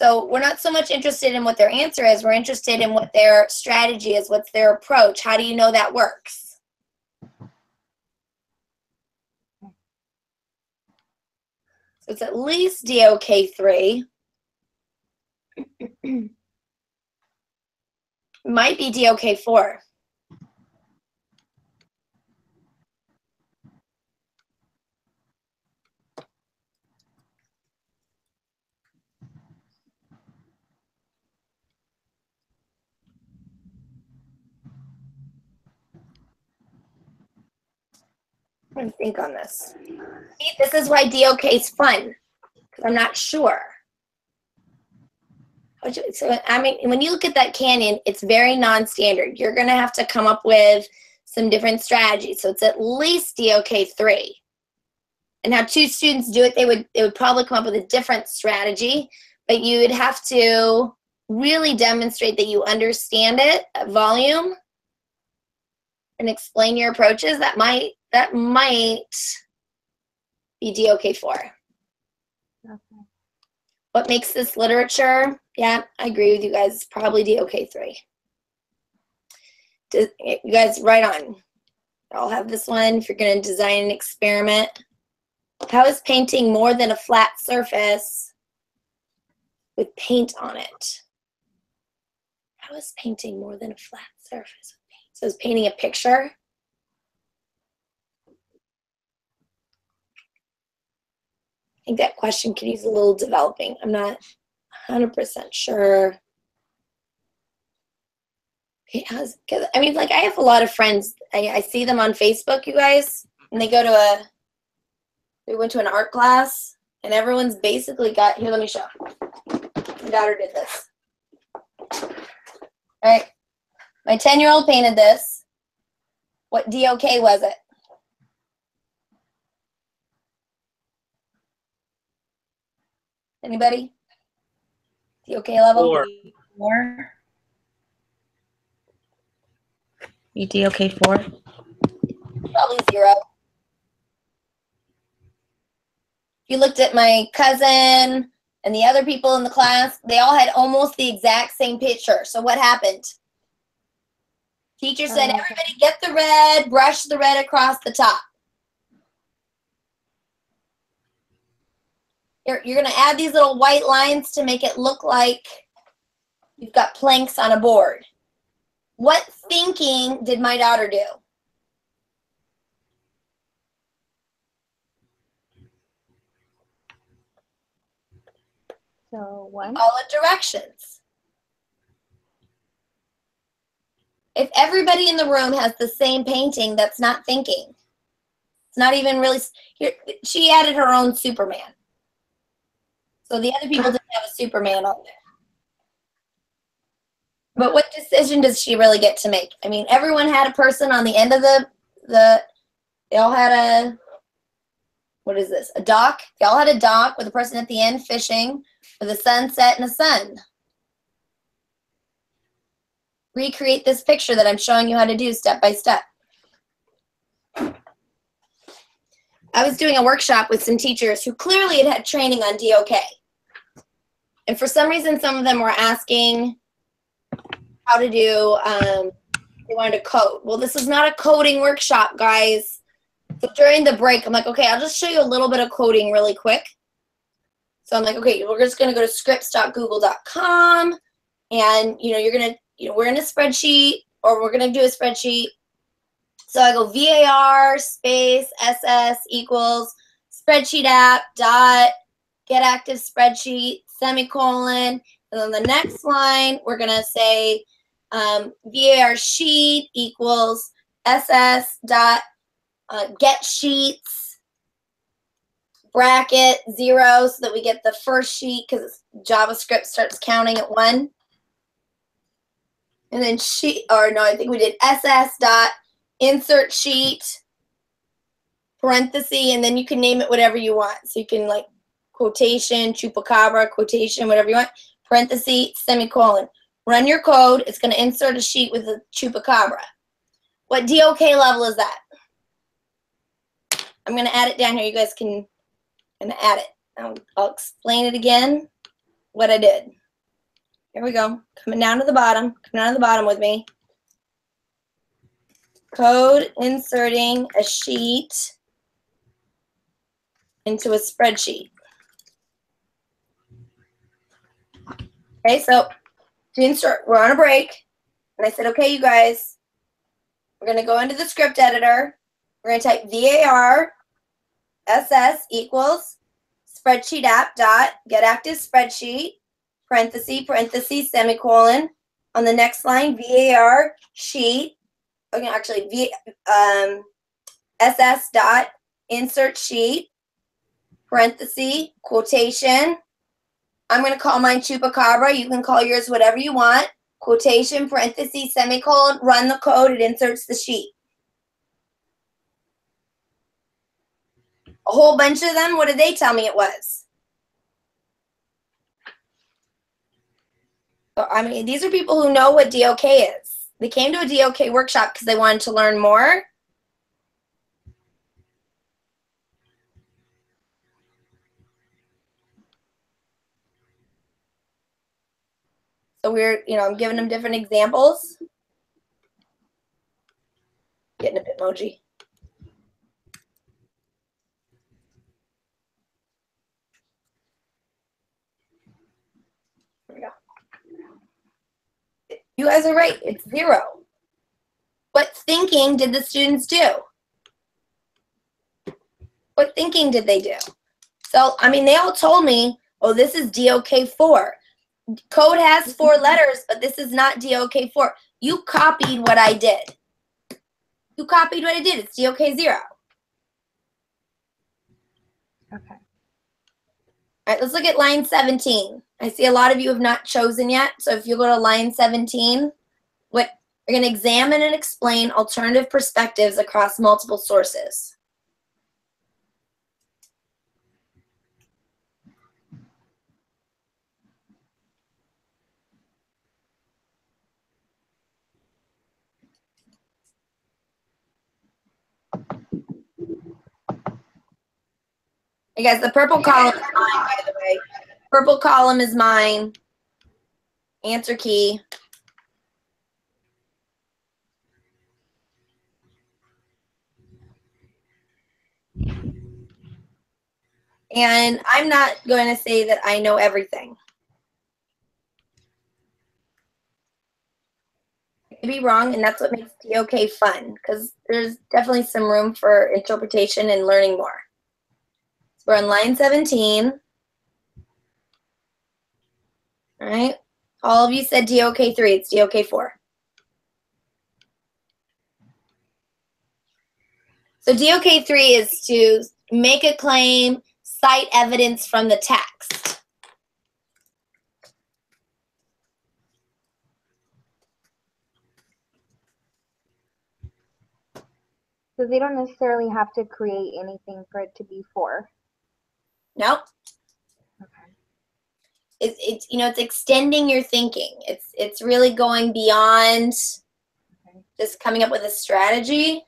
So we're not so much interested in what their answer is. We're interested in what their strategy is. What's their approach? How do you know that works? So it's at least DOK 3. Might be DOK 4. I'm going to think on this. See, this is why DOK is fun, because I'm not sure. So, I mean, when you look at that canyon, it's very non-standard. You're going to have to come up with some different strategies. So it's at least DOK 3. And how 2 students do it, they would probably come up with a different strategy, but you would have to really demonstrate that you understand it at volume and explain your approaches. That might be DOK 4. Okay. What makes this literature? Yeah, I agree with you guys. It's probably DOK 3. You guys, right on. I'll have this one if you're going to design an experiment. How is painting more than a flat surface with paint on it? How is painting more than a flat surface with paint? So is painting a picture? I think that question could use a little developing. I'm not 100% sure. I mean, like, I have a lot of friends. I see them on Facebook, you guys, and they went to an art class, and everyone's basically got, here, let me show. My daughter did this. All right. My 10-year-old painted this. What DOK was it? Anybody? DOK level? 4. 4. You DOK 4? Probably 0. You looked at my cousin and the other people in the class, they all had almost the exact same picture. So what happened? Teacher said, everybody get the red, brush the red across the top. You're going to add these little white lines to make it look like you've got planks on a board. What thinking did my daughter do? So one. Follow directions. If everybody in the room has the same painting, that's not thinking. It's not even really. She added her own Superman. So the other people didn't have a Superman on there. But what decision does she really get to make? I mean, everyone had a person on the end of they all had a, what is this? A dock. They all had a dock with a person at the end fishing with a sunset and a sun. Recreate this picture that I'm showing you how to do step by step. I was doing a workshop with some teachers who clearly had training on DOK. And for some reason, some of them were asking how to do, they wanted to code. Well, this is not a coding workshop, guys. So during the break, I'm like, okay, I'll just show you a little bit of coding really quick. So I'm like, okay, we're just going to go to scripts.google.com, and you're going to, we're in a spreadsheet, or we're going to do a spreadsheet. So I go VAR space SS equals spreadsheet app dot get active spreadsheet semicolon, and then the next line we're going to say VAR sheet equals SS dot get sheets bracket 0, so that we get the first sheet, because JavaScript starts counting at 1. And then I think we did SS dot insert sheet parenthesis, and then you can name it whatever you want. So you can like quotation, chupacabra, quotation, whatever you want, parenthesis, semicolon. Run your code. It's going to insert a sheet with a chupacabra. What DOK level is that? I'm going to add it down here. You guys can add it. I'll explain it again, what I did. Here we go. Coming down to the bottom. Come down to the bottom with me. Code inserting a sheet into a spreadsheet. Okay, so to insert, we're on a break. And I said, okay, you guys, we're going to go into the script editor. We're going to type VAR SS equals spreadsheet app dot get active spreadsheet parenthesis semicolon. On the next line, VAR sheet. Okay, actually, SS dot insert sheet parenthesis quotation. I'm going to call mine chupacabra. You can call yours whatever you want. Quotation parenthesis semicolon. Run the code. It inserts the sheet. A whole bunch of them. What did they tell me it was? So, I mean, these are people who know what DOK is. They came to a DOK workshop because they wanted to learn more. So I'm giving them different examples. Getting a Bitmoji. There we go. You guys are right. It's 0. What thinking did the students do? What thinking did they do? So, I mean, they all told me, oh, this is DOK 4. Code has 4 letters, but this is not DOK 4. You copied what I did. You copied what I did. It's DOK 0. Okay. All right, let's look at line 17. I see a lot of you have not chosen yet. So if you go to line 17, we're going to examine and explain alternative perspectives across multiple sources. Hey guys, the purple column is mine, by the way. Purple column is mine. Answer key. And I'm not going to say that I know everything. I could be wrong, and that's what makes DOK fun, because there's definitely some room for interpretation and learning more. So we're on line 17. All right. All of you said DOK 3. It's DOK 4. So DOK 3 is to make a claim, cite evidence from the text. So they don't necessarily have to create anything for it to be 4. Nope. Okay. It's extending your thinking. It's really going beyond just coming up with a strategy.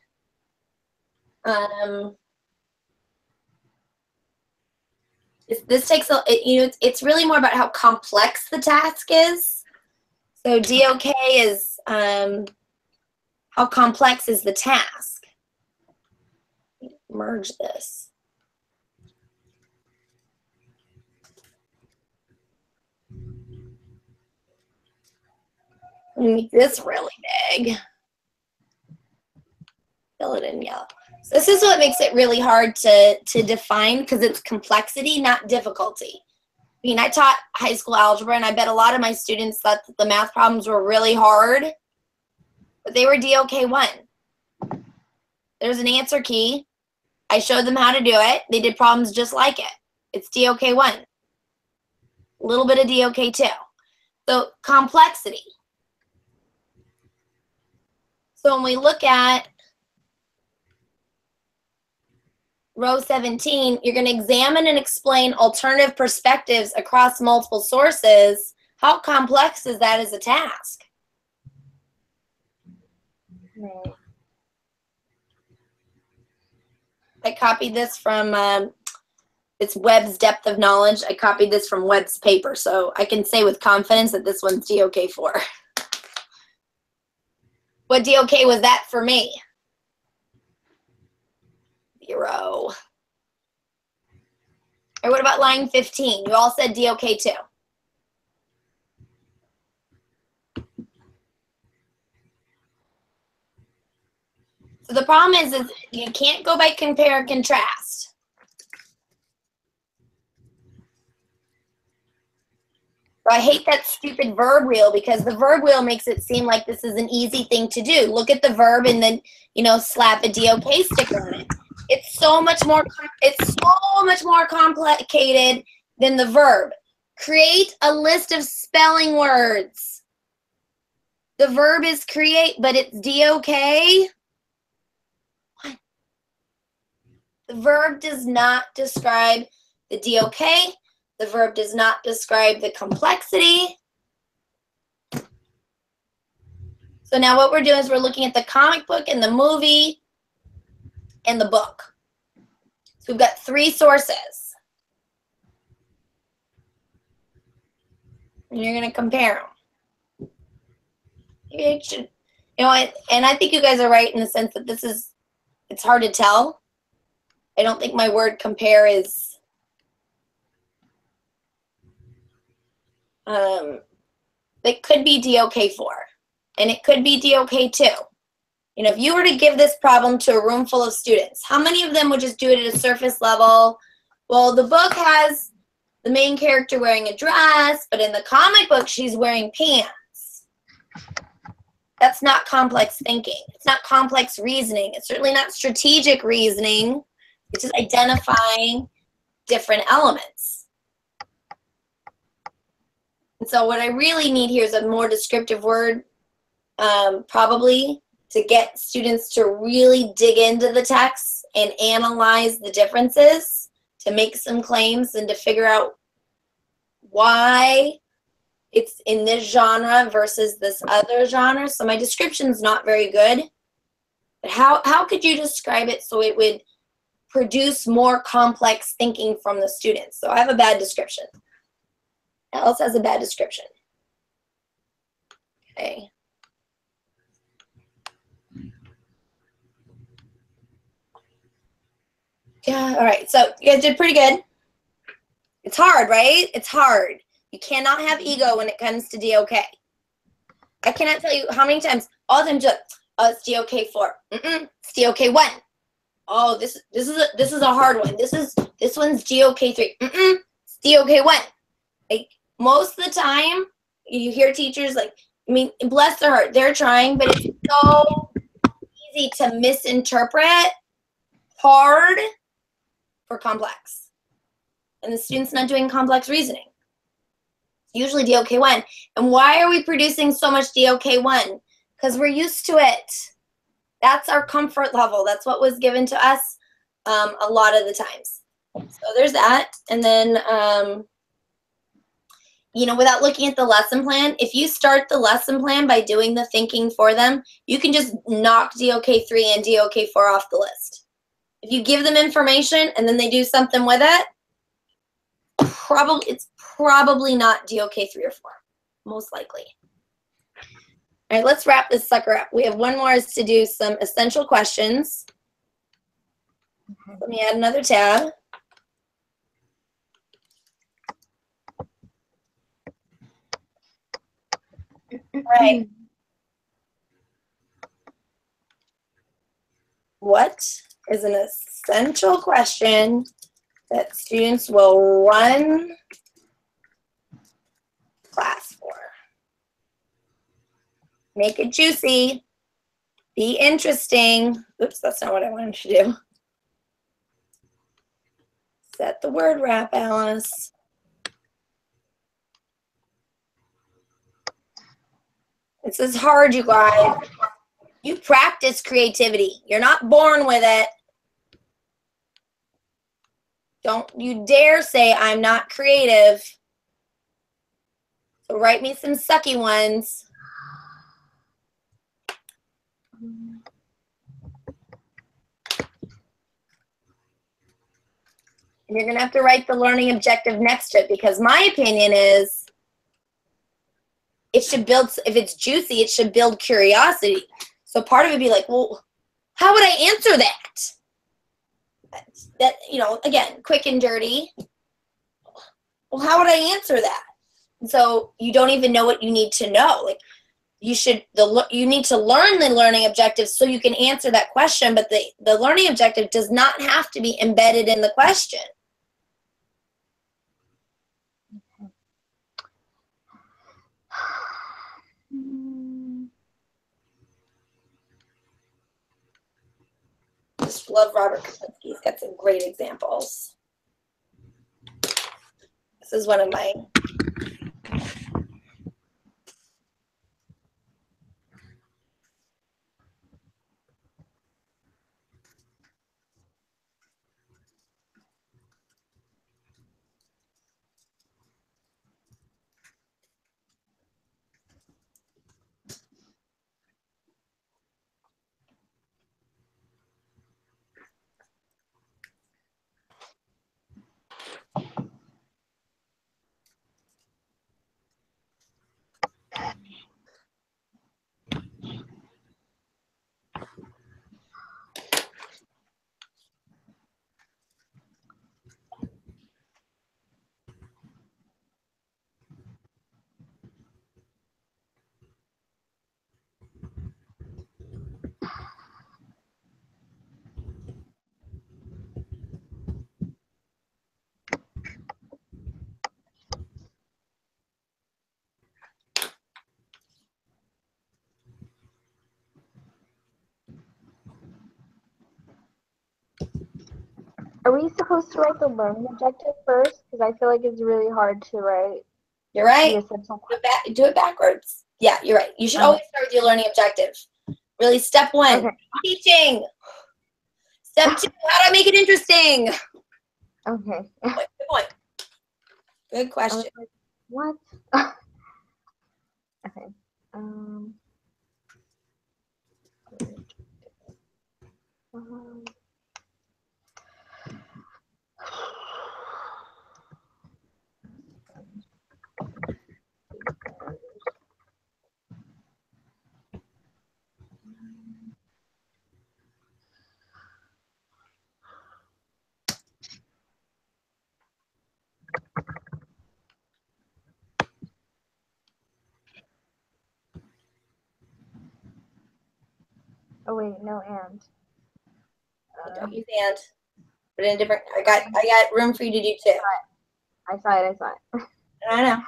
This takes it's really more about how complex the task is. So DOK is how complex is the task. merge this. Make this really big. Fill it in yellow. So this is what makes it really hard to define, because it's complexity, not difficulty. I mean, I taught high school algebra, and I bet a lot of my students thought that the math problems were really hard, but they were DOK 1. There's an answer key. I showed them how to do it. They did problems just like it. It's DOK 1. A little bit of DOK 2. So complexity. So when we look at row 17, you're going to examine and explain alternative perspectives across multiple sources. How complex is that as a task? Right. I copied this from, it's Webb's Depth of Knowledge. I copied this from Webb's paper, so I can say with confidence that this one's DOK 4. What DOK was that for me? 0. Or what about line 15? You all said DOK 2. So the problem is you can't go by compare and contrast. So I hate that stupid verb wheel, because the verb wheel makes it seem like this is an easy thing to do. Look at the verb and then, you know, slap a DOK sticker on it. It's so much more complicated than the verb. Create a list of spelling words. The verb is create, but it's DOK. What? The verb does not describe the DOK. The verb does not describe the complexity. So now what we're doing is we're looking at the comic book and the movie and the book. So we've got 3 sources. And you're going to compare them. You should, you know, and I think you guys are right in the sense that it's hard to tell. I don't think my word compare is it could be DOK 4, and it could be DOK 2. You know, if you were to give this problem to a room full of students, how many of them would just do it at a surface level? Well, the book has the main character wearing a dress, but in the comic book, she's wearing pants. That's not complex thinking. It's not complex reasoning. It's certainly not strategic reasoning. It's just identifying different elements. And so what I really need here is a more descriptive word, probably, to get students to really dig into the text and analyze the differences, to make some claims and to figure out why it's in this genre versus this other genre. So my description's not very good. But how could you describe it so it would produce more complex thinking from the students? So I have a bad description. Else has a bad description. Okay. Yeah, all right. So you guys did pretty good. It's hard, right? It's hard. You cannot have ego when it comes to DOK. I cannot tell you how many times, all the time, just, oh, it's DOK 4. It's DOK 1. Oh, this is a hard one. This one's DOK 3. It's DOK 1. Like, most of the time, you hear teachers, like, I mean, bless their heart, they're trying, but it's so easy to misinterpret hard for complex. And the student's not doing complex reasoning. It's usually DOK 1. And why are we producing so much DOK 1? Because we're used to it. That's our comfort level. That's what was given to us a lot of the times. So there's that. And then, you know, without looking at the lesson plan, if you start the lesson plan by doing the thinking for them, you can just knock DOK 3 and DOK 4 off the list. If you give them information and then they do something with it, it's probably not DOK 3 or 4, most likely. All right, let's wrap this sucker up. We have one more is to do some essential questions. Let me add another tab. All right. What is an essential question that students will run class for? Make it juicy. Be interesting. Oops, that's not what I wanted to do. Set the word wrap, Alice. This is hard, you guys. You practice creativity. You're not born with it. Don't you dare say I'm not creative. So write me some sucky ones. And you're going to have to write the learning objective next to it, because my opinion is it should build, if it's juicy, it should build curiosity. So part of it would be like, well, how would I answer that? That, you know, again, quick and dirty. Well, how would I answer that? And so you don't even know what you need to know. Like, you need to learn the learning objective so you can answer that question, but the learning objective does not have to be embedded in the question. Just love Robert Kaczynski. He's got some great examples. This is one of my Are we supposed to write the learning objective first? Because I feel like it's really hard to write. You're right. the essential Do it backwards. Yeah, you're right. You should always start with your learning objective. Really, step one, Okay. teaching. Step two, how do I make it interesting? Okay. Good point. Good question. Like, what? Okay. Oh wait, no and. Don't use and. But in a different, I got room for you to do too. I saw it. I know.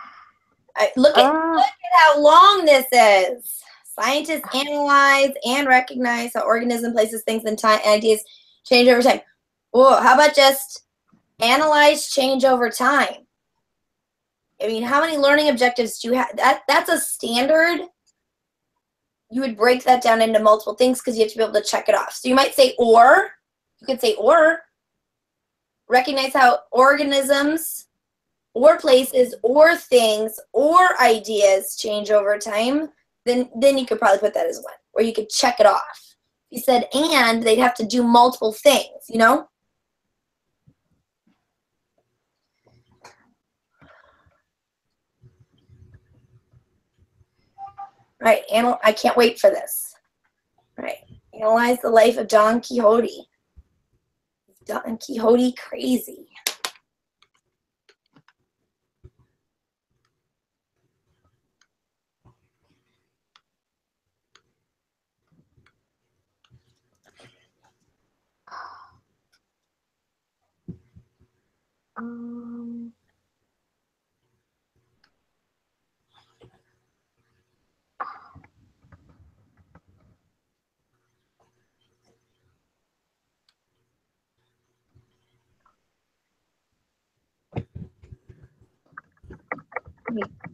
Look at how long this is. Scientists analyze and recognize how organism places things in time and ideas change over time. Oh, how about just analyze change over time? I mean, how many learning objectives do you have? That's a standard. You would break that down into multiple things because you have to be able to check it off. So you might say or. You could say or. Recognize how organisms or places or things or ideas change over time. Then you could probably put that as one. Or you could check it off. If you said and, they'd have to do multiple things, you know? All right, I can't wait for this. All right, analyze the life of Don Quixote. Don Quixote crazy. Um,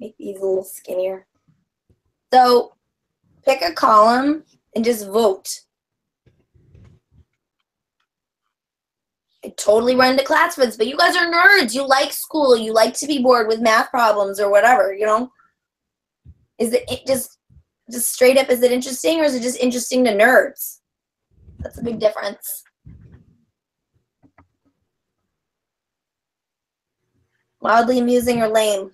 Make these a little skinnier. So pick a column and just vote. I totally run to class for this, but you guys are nerds. You like school. You like to be bored with math problems or whatever, you know? Is it just straight up, is it interesting, or is it just interesting to nerds? That's a big difference. Wildly amusing or lame?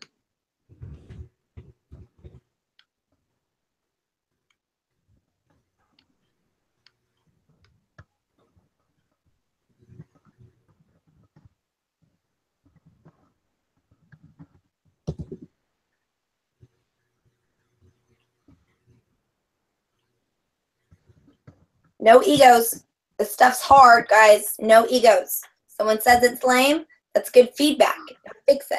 No egos. This stuff's hard, guys. No egos. Someone says it's lame, that's good feedback. Fix it.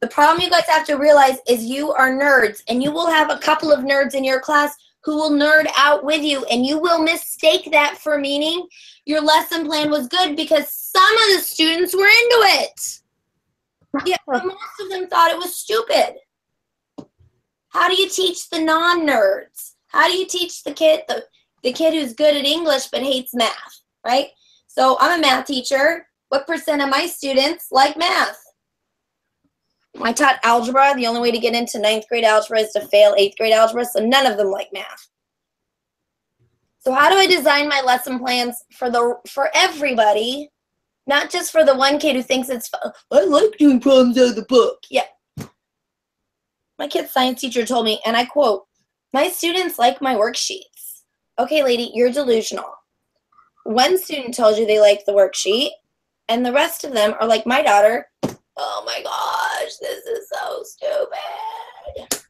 The problem you guys have to realize is you are nerds, and you will have a couple of nerds in your class who will nerd out with you, and you will mistake that for meaning your lesson plan was good because some of the students were into it. Yeah, but most of them thought it was stupid. How do you teach the non-nerds? How do you teach the kid who's good at English but hates math, right? So I'm a math teacher. What percent of my students like math? I taught algebra. The only way to get into 9th grade algebra is to fail 8th grade algebra, so none of them like math. So how do I design my lesson plans for everybody, not just for the one kid who thinks it's fun? I like doing problems out of the book. Yeah. My kid's science teacher told me, and I quote, "My students like my worksheets." Okay, lady, you're delusional. One student told you they like the worksheet, and the rest of them are like my daughter. Oh my gosh, this is so stupid.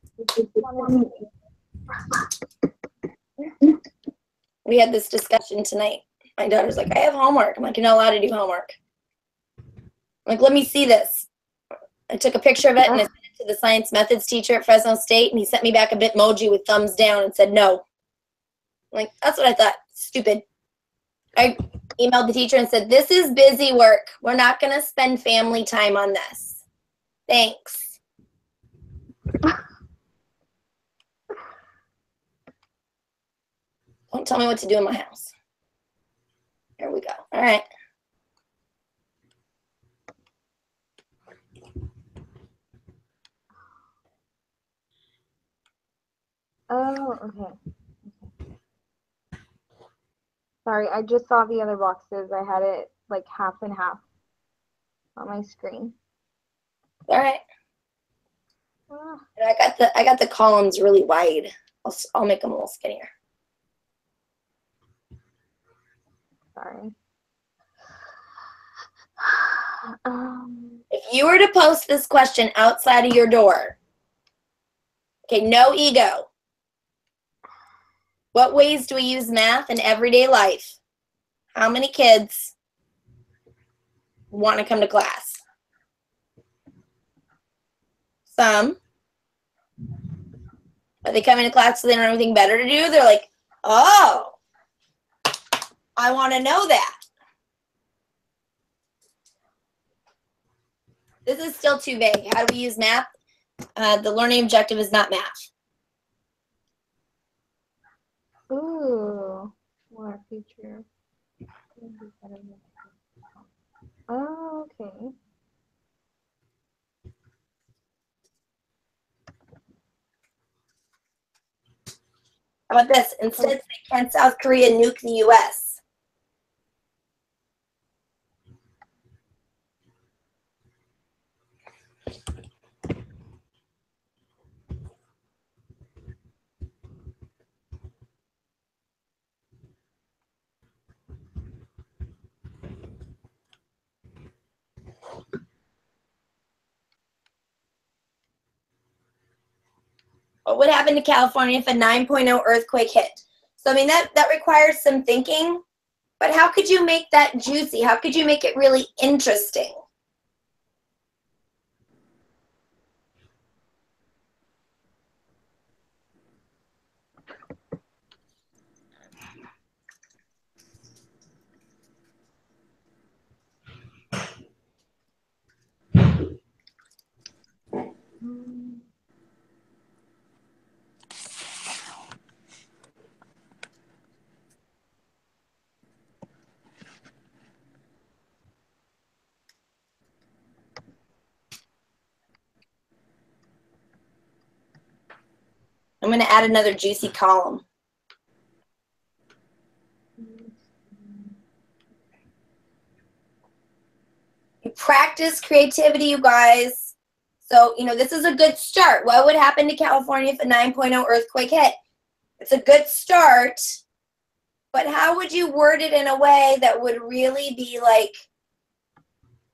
We had this discussion tonight. My daughter's like, I have homework. I'm like, you're not allowed to do homework. I'm like, let me see this. I took a picture of it and I sent it to the science methods teacher at Fresno State, and he sent me back a Bitmoji with thumbs down and said no. I'm like, that's what I thought. Stupid. I emailed the teacher and said, this is busy work. We're not going to spend family time on this. Thanks. Don't tell me what to do in my house. Here we go. All right. oh, okay. Sorry, I just saw the other boxes. I had it like half and half on my screen. All right. Ah, And I got the columns really wide. I'll make them a little skinnier. sorry. If you were to post this question outside of your door, okay, no ego. What ways do we use math in everyday life? How many kids want to come to class? Some. Are they coming to class so they don't have anything better to do? They're like, oh, I want to know that. This is still too vague. How do we use math? The learning objective is not math. Ooh, what feature? Oh, okay. How about this? Instead, say, can South Korea nuke the U.S.? What would happen to California if a 9.0 earthquake hit? So, I mean, that requires some thinking, but how could you make that juicy? How could you make it really interesting? I'm going to add another juicy column. You practice creativity, you guys. So, you know, this is a good start. What would happen to California if a 9.0 earthquake hit? It's a good start, but how would you word it in a way that would really be like,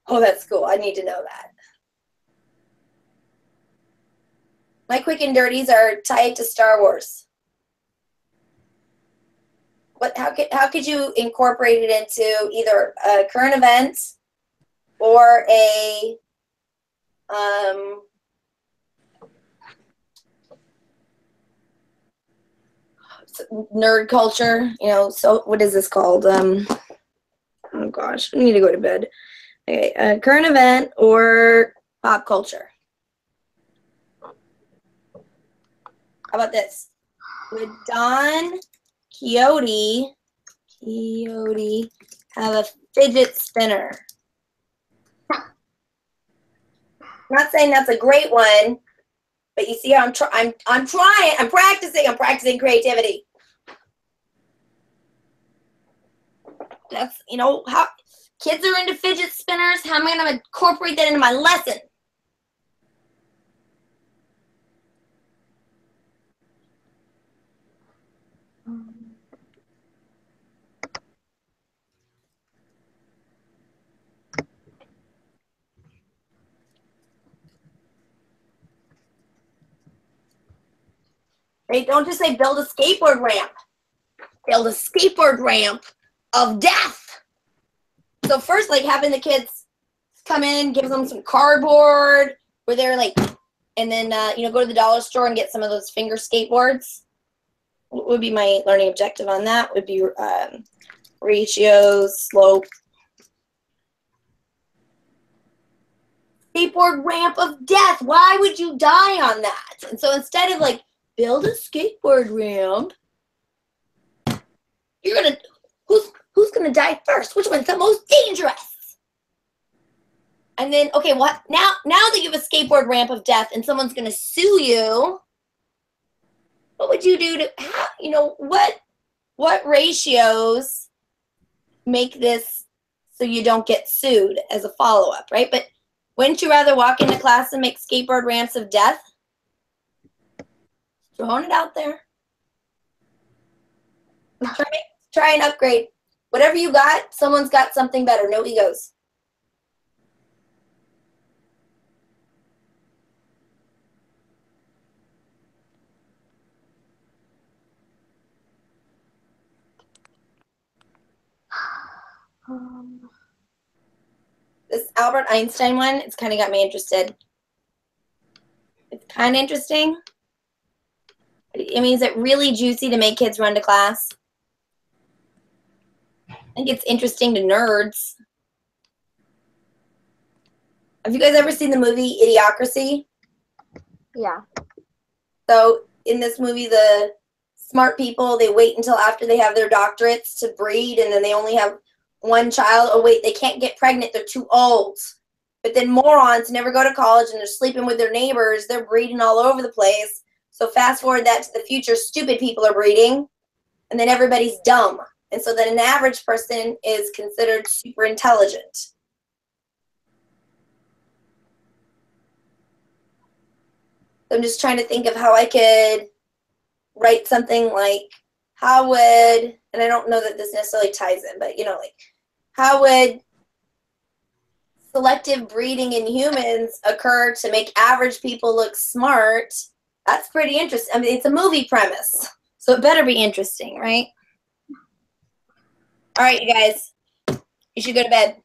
oh, that's cool. I need to know that. My quick and dirties are tied to Star Wars. How could you incorporate it into either a current event or a nerd culture? You know, so what is this called? Oh gosh, I need to go to bed. Okay, a current event or pop culture. How about this? Would Don Quixote have a fidget spinner? I'm not saying that's a great one, but you see how I'm practicing creativity. That's, you know, how kids are into fidget spinners. How am I going to incorporate that into my lesson? Hey, don't just say build a skateboard ramp. Build a skateboard ramp of death. So first, like having the kids come in, give them some cardboard where they're like, and then, you know, go to the dollar store and get some of those finger skateboards. What would be my learning objective on that? Would be ratios, slope. Skateboard ramp of death. Why would you die on that? And so instead of like, build a skateboard ramp, you're gonna, who's gonna die first? Which one's the most dangerous? And then, okay, what now that you have a skateboard ramp of death and someone's gonna sue you, what would you do to, you know, what ratios make this so you don't get sued as a follow-up, right? But wouldn't you rather walk into class and make skateboard ramps of death? Throwing it out there. Try and upgrade. Whatever you got, someone's got something better. No egos. This Albert Einstein one, it's kind of got me interested. It's kind of interesting. I mean, is it really juicy to make kids run to class? I think it's interesting to nerds. Have you guys ever seen the movie Idiocracy? Yeah. So in this movie, the smart people, they wait until after they have their doctorates to breed, and then they only have one child. Oh, wait, they can't get pregnant. They're too old. But then morons never go to college, and they're sleeping with their neighbors. They're breeding all over the place. So fast forward that to the future, stupid people are breeding, and then everybody's dumb. And so then an average person is considered super intelligent. I'm just trying to think of how I could write something like, how would, and I don't know that this necessarily ties in, but, you know, like, how would selective breeding in humans occur to make average people look smart, That's pretty interesting. I mean, it's a movie premise, so it better be interesting, right? All right, you guys, you should go to bed.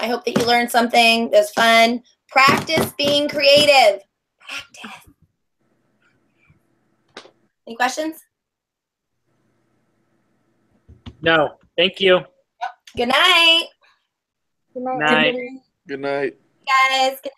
I hope that you learned something that was fun. Practice being creative. Practice. Any questions? No, thank you. Good night. Good night, Night. everybody. Good night. Guys. Good